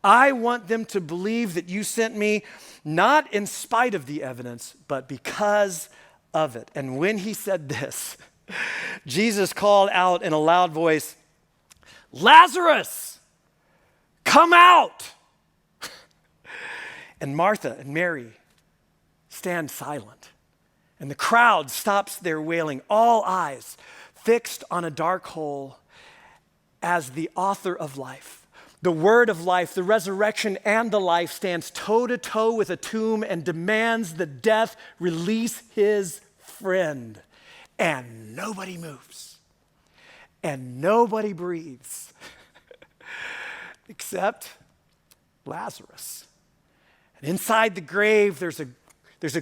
I want them to believe that you sent me, not in spite of the evidence, but because of it. And when he said this, Jesus called out in a loud voice, Lazarus, come out. And Martha and Mary stand silent. And the crowd stops their wailing, all eyes fixed on a dark hole as the author of life. The word of life, the resurrection and the life, stands toe to toe with a tomb and demands that death release his friend. And nobody moves. And nobody breathes except Lazarus. And inside the grave, there's a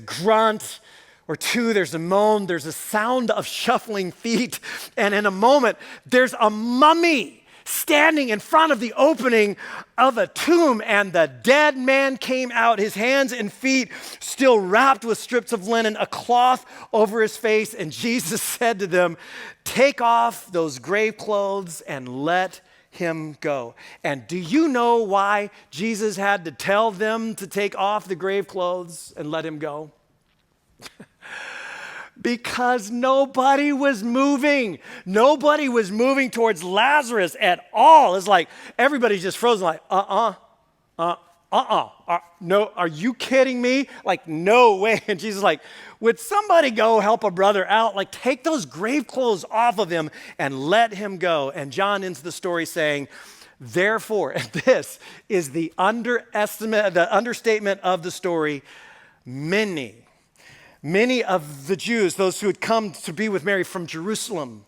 grunt or two, there's a moan, there's a sound of shuffling feet, and in a moment, there's a mummy standing in front of the opening of a tomb, and the dead man came out, his hands and feet still wrapped with strips of linen, a cloth over his face, and Jesus said to them, take off those grave clothes and let him go. And do you know why Jesus had to tell them to take off the grave clothes and let him go? Because nobody was moving. Nobody was moving towards Lazarus at all. It's like everybody's just frozen, like, no, are you kidding me? Like, no way. And Jesus is like, would somebody go help a brother out? Like, take those grave clothes off of him and let him go. And John ends the story saying, therefore, and this is the understatement of the story, many of the Jews, those who had come to be with Mary from Jerusalem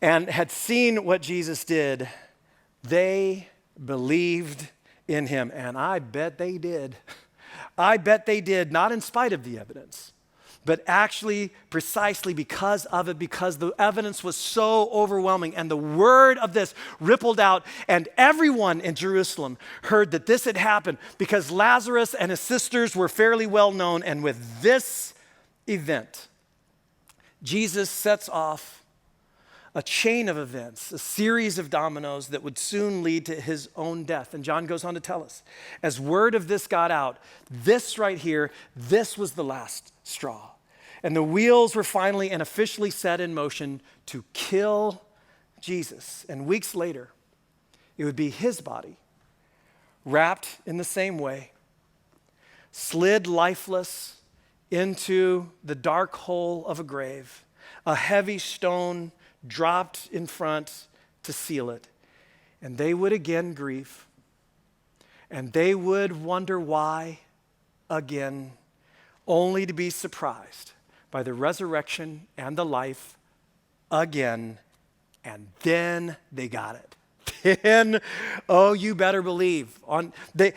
and had seen what Jesus did, they believed in him. And I bet they did. I bet they did, not in spite of the evidence, but actually precisely because of it, because the evidence was so overwhelming and the word of this rippled out, and everyone in Jerusalem heard that this had happened because Lazarus and his sisters were fairly well known. And with this event, Jesus sets off a chain of events, a series of dominoes that would soon lead to his own death. And John goes on to tell us, as word of this got out, this right here, this was the last straw. And the wheels were finally and officially set in motion to kill Jesus. And weeks later, it would be his body, wrapped in the same way, slid lifeless into the dark hole of a grave, a heavy stone dropped in front to seal it. And they would again grieve. And they would wonder why again, only to be surprised by the resurrection and the life again. And then they got it. Then, oh, you better believe. They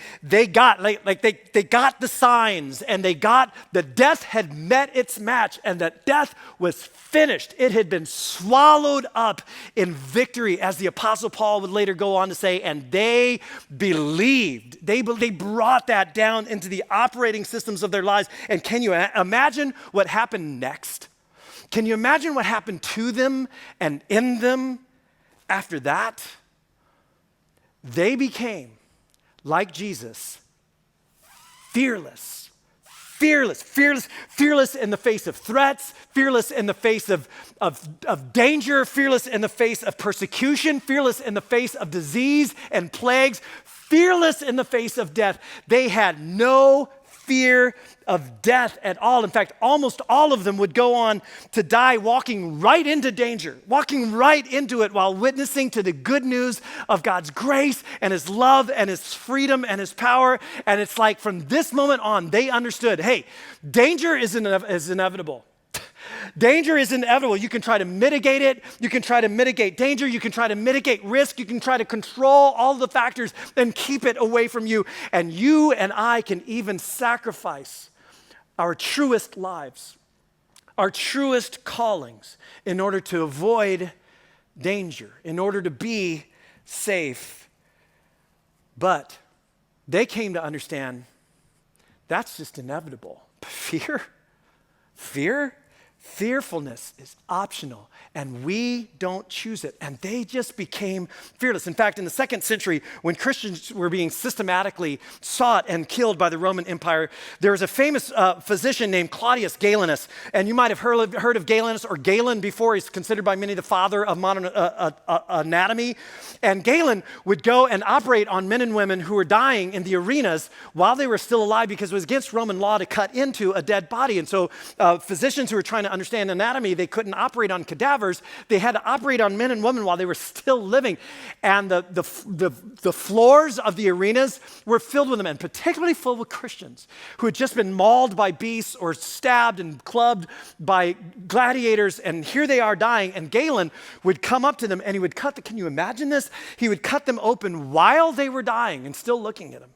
got the signs, and they got the death had met its match, and that death was finished. It had been swallowed up in victory, as the Apostle Paul would later go on to say, and they believed. They brought that down into the operating systems of their lives. And can you imagine what happened next? Can you imagine what happened to them and in them after that? They became, like Jesus, fearless in the face of threats, fearless in the face of danger, fearless in the face of persecution, fearless in the face of disease and plagues, fearless in the face of death. They had no fear of death at all. In fact, almost all of them would go on to die walking right into danger, walking right into it while witnessing to the good news of God's grace and his love and his freedom and his power. And it's like from this moment on, they understood, hey, danger is inevitable. Danger is inevitable. You can try to mitigate it. You can try to mitigate danger. You can try to mitigate risk. You can try to control all the factors and keep it away from you. And you and I can even sacrifice our truest lives, our truest callings in order to avoid danger, in order to be safe. But they came to understand that's just inevitable. Fearfulness is optional, and we don't choose it. And they just became fearless. In fact, in the 2nd century, when Christians were being systematically sought and killed by the Roman Empire, there was a famous physician named Claudius Galenus. And you might have heard of Galenus or Galen before. He's considered by many the father of modern anatomy. And Galen would go and operate on men and women who were dying in the arenas while they were still alive, because it was against Roman law to cut into a dead body. And so physicians who were trying to understand anatomy, they couldn't operate on cadavers. They had to operate on men and women while they were still living. And the floors of the arenas were filled with them, and particularly filled with Christians who had just been mauled by beasts or stabbed and clubbed by gladiators. And here they are dying. And Galen would come up to them and he would can you imagine this? He would cut them open while they were dying and still looking at them.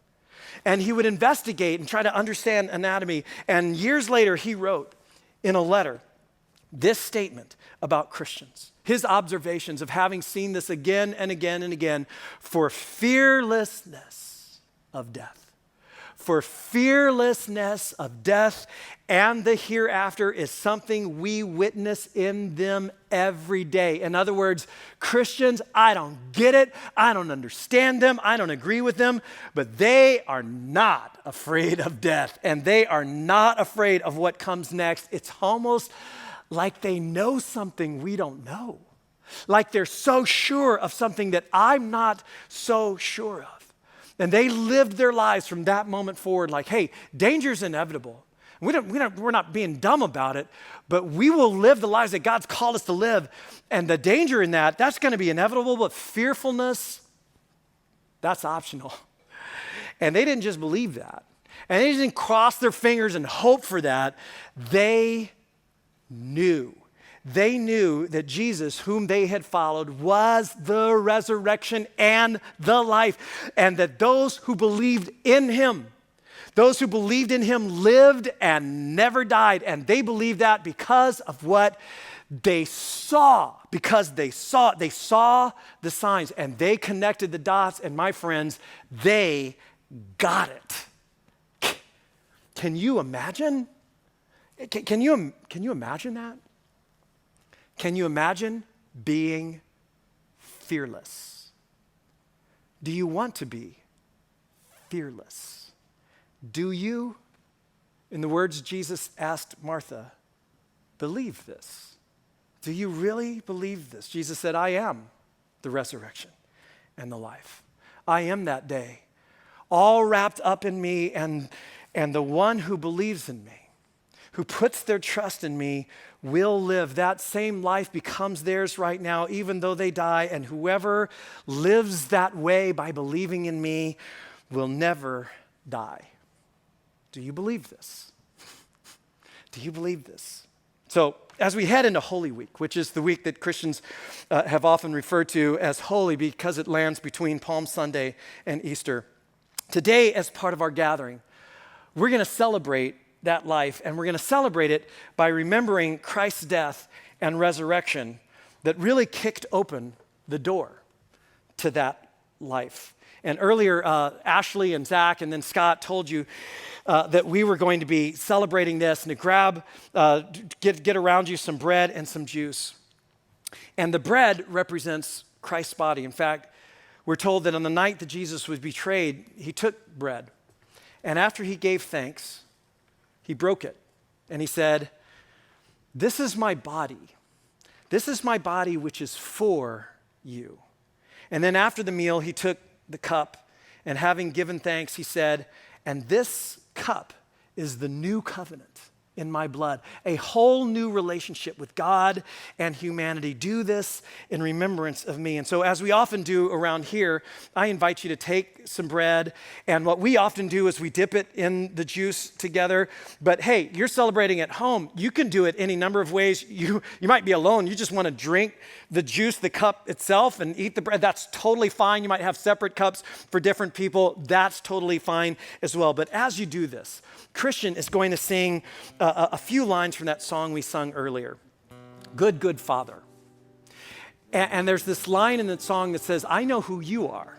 And he would investigate and try to understand anatomy. And years later, he wrote in a letter this statement about Christians, his observations of having seen this again and again and again: for fearlessness of death. For fearlessness of death and the hereafter is something we witness in them every day. In other words, Christians, I don't get it. I don't understand them. I don't agree with them, but they are not afraid of death, and they are not afraid of what comes next. It's almost like they know something we don't know. Like they're so sure of something that I'm not so sure of. And they lived their lives from that moment forward like, hey, danger's inevitable. We're not being dumb about it, but we will live the lives that God's called us to live. And the danger in that's going to be inevitable, but fearfulness, that's optional. And they didn't just believe that. And they didn't cross their fingers and hope for that. They knew that Jesus, whom they had followed, was the resurrection and the life, and that those who believed in him, Those who believed in him lived and never died. And they believed that because of what they saw. Because they saw the signs and they connected the dots. And my friends, they got it. Can you imagine? Can you imagine that? Can you imagine being fearless? Do you want to be fearless? Do you, in the words Jesus asked Martha, believe this? Do you really believe this? Jesus said, I am the resurrection and the life. I am that day, all wrapped up in me, and the one who believes in me, who puts their trust in me, will live. That same life becomes theirs right now, even though they die. And whoever lives that way by believing in me will never die. Do you believe this? Do you believe this? So, as we head into Holy Week, which is the week that Christians have often referred to as holy because it lands between Palm Sunday and Easter, today, as part of our gathering, we're going to celebrate that life, and we're going to celebrate it by remembering Christ's death and resurrection that really kicked open the door to that life. And earlier, Ashley and Zach and then Scott told you that we were going to be celebrating this, and to get around you some bread and some juice. And the bread represents Christ's body. In fact, we're told that on the night that Jesus was betrayed, he took bread, and after he gave thanks, he broke it, and he said, "This is my body. This is my body which is for you." And then after the meal, he took the cup, and having given thanks, he said, "And this cup is the new covenant in my blood, a whole new relationship with God and humanity. Do this in remembrance of me." And so, as we often do around here, I invite you to take some bread, and what we often do is we dip it in the juice together. But hey, you're celebrating at home. You can do it any number of ways. You might be alone. You just want to drink the juice, the cup itself, and eat the bread. That's totally fine. You might have separate cups for different people. That's totally fine as well. But as you do this, Christian is going to sing a few lines from that song we sung earlier, "Good, Good Father." And there's this line in the song that says, "I know who you are.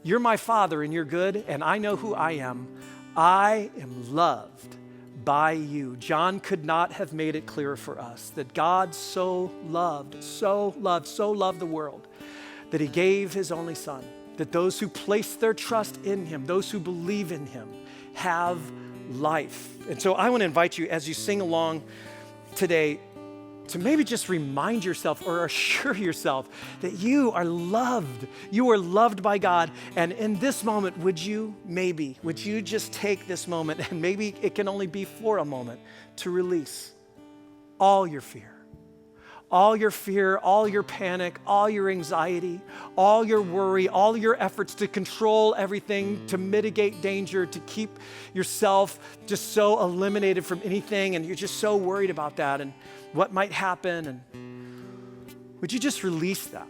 You're my Father and you're good, and I know who I am. I am loved by you." John could not have made it clearer for us that God so loved the world that he gave his only Son, that those who place their trust in him, those who believe in him, have life. And so I want to invite you, as you sing along today, to maybe just remind yourself or assure yourself that you are loved. You are loved by God. And in this moment, would you just take this moment, and maybe it can only be for a moment, to release all your fear, all your panic, all your anxiety, all your worry, all your efforts to control everything, to mitigate danger, to keep yourself just so eliminated from anything, and you're just so worried about that and what might happen. And would you just release that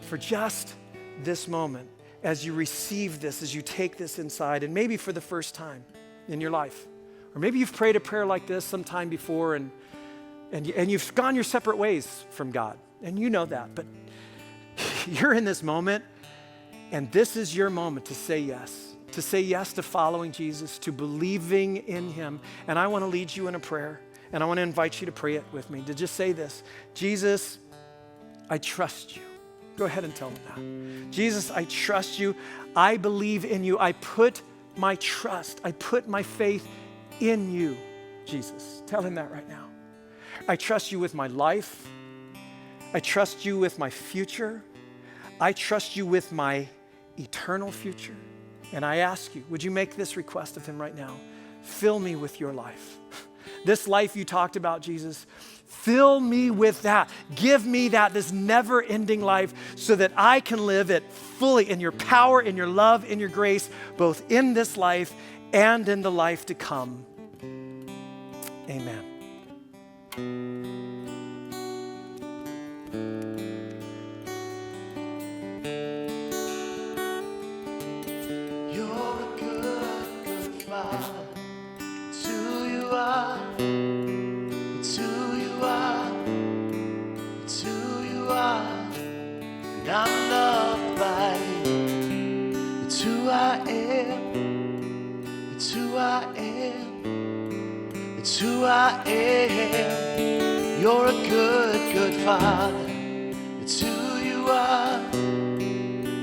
for just this moment as you receive this, as you take this inside, and maybe for the first time in your life? Or maybe you've prayed a prayer like this sometime before, and you've gone your separate ways from God, and you know that, but you're in this moment, and this is your moment to say yes to following Jesus, to believing in him. And I want to lead you in a prayer, and I want to invite you to pray it with me, to just say this: "Jesus, I trust you." Go ahead and tell him that. "Jesus, I trust you. I believe in you. I put my trust, I put my faith in you." Jesus, tell him that right now. "I trust you with my life. I trust you with my future. I trust you with my eternal future. And I ask you, would you make this request of him right now? Fill me with your life. This life you talked about, Jesus, fill me with that. Give me that, this never-ending life, so that I can live it fully in your power, in your love, in your grace, both in this life and in the life to come. Amen." You're a good, good Father. are. It's who you are. It's who you are. It's who you are. And I'm loved by you. It's who I am. It's who I am. It's who I am. You're a good, good father. It's who you are.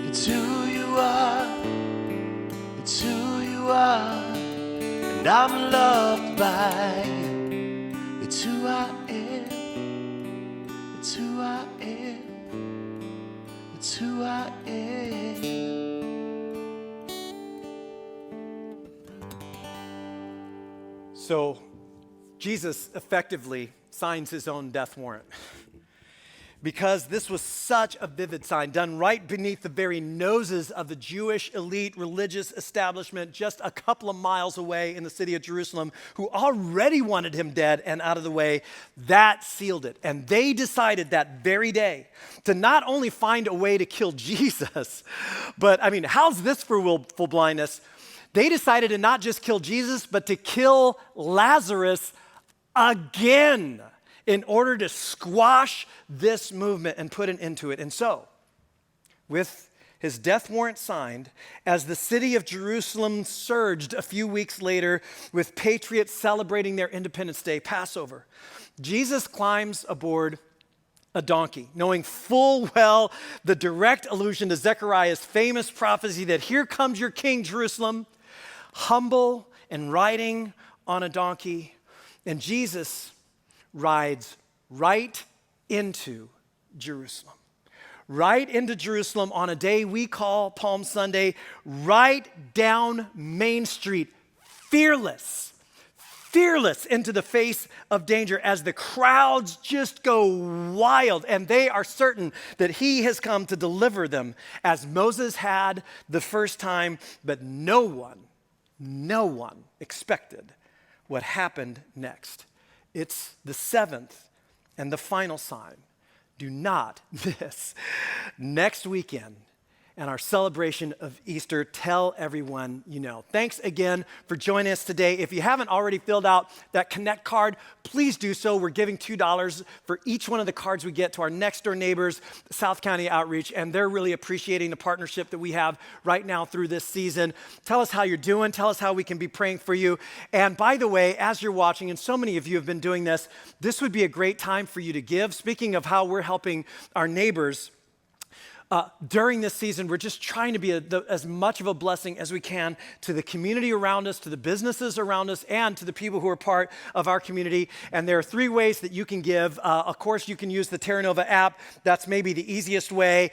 It's who you are. It's who you are. And I'm loved by you. It's who I am. It's who I am. It's who I am. So, Jesus effectively signs his own death warrant. Because this was such a vivid sign done right beneath the very noses of the Jewish elite religious establishment just a couple of miles away in the city of Jerusalem, who already wanted him dead and out of the way, that sealed it. And they decided that very day to not only find a way to kill Jesus, but I mean, how's this for willful blindness? They decided to not just kill Jesus, but to kill Lazarus again, in order to squash this movement and put an end to it. And so, with his death warrant signed, as the city of Jerusalem surged a few weeks later with patriots celebrating their Independence Day, Passover, Jesus climbs aboard a donkey, knowing full well the direct allusion to Zechariah's famous prophecy that here comes your king, Jerusalem, humble and riding on a donkey. And Jesus rides right into Jerusalem. Right into Jerusalem on a day we call Palm Sunday, right down Main Street, fearless into the face of danger as the crowds just go wild, and they are certain that he has come to deliver them as Moses had the first time, but no one expected what happened next. It's the seventh and the final sign. Do not miss next weekend and our celebration of Easter. Tell everyone you know. Thanks again for joining us today. If you haven't already filled out that Connect card, please do so. We're giving $2 for each one of the cards we get to our next door neighbors, South County Outreach, and they're really appreciating the partnership that we have right now through this season. Tell us how you're doing. Tell us how we can be praying for you. And by the way, as you're watching, and so many of you have been doing this would be a great time for you to give. Speaking of how we're helping our neighbors, during this season, we're just trying to be as much of a blessing as we can to the community around us, to the businesses around us, and to the people who are part of our community. And there are three ways that you can give. Of course, you can use the Terra Nova app. That's maybe the easiest way.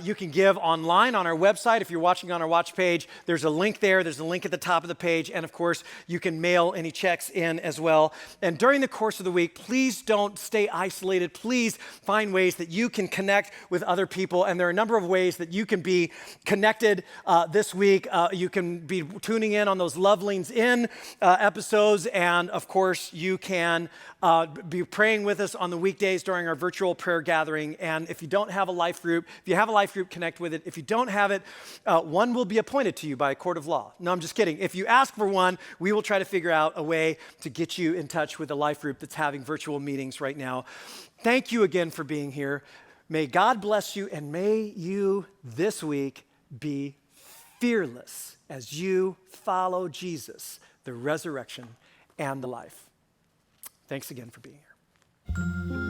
You can give online on our website. If you're watching on our watch page, there's a link there. There's a link at the top of the page. And of course, you can mail any checks in as well. And during the course of the week, please don't stay isolated. Please find ways that you can connect with other people. And there are number of ways that you can be connected this week. You can be tuning in on those Love Leans In episodes, and of course, you can be praying with us on the weekdays during our virtual prayer gathering. And if you don't have a life group, if you have a life group, connect with it. If you don't have it, one will be appointed to you by a court of law. No, I'm just kidding. If you ask for one, we will try to figure out a way to get you in touch with a life group that's having virtual meetings right now. Thank you again for being here. May God bless you, and may you this week be fearless as you follow Jesus, the resurrection and the life. Thanks again for being here.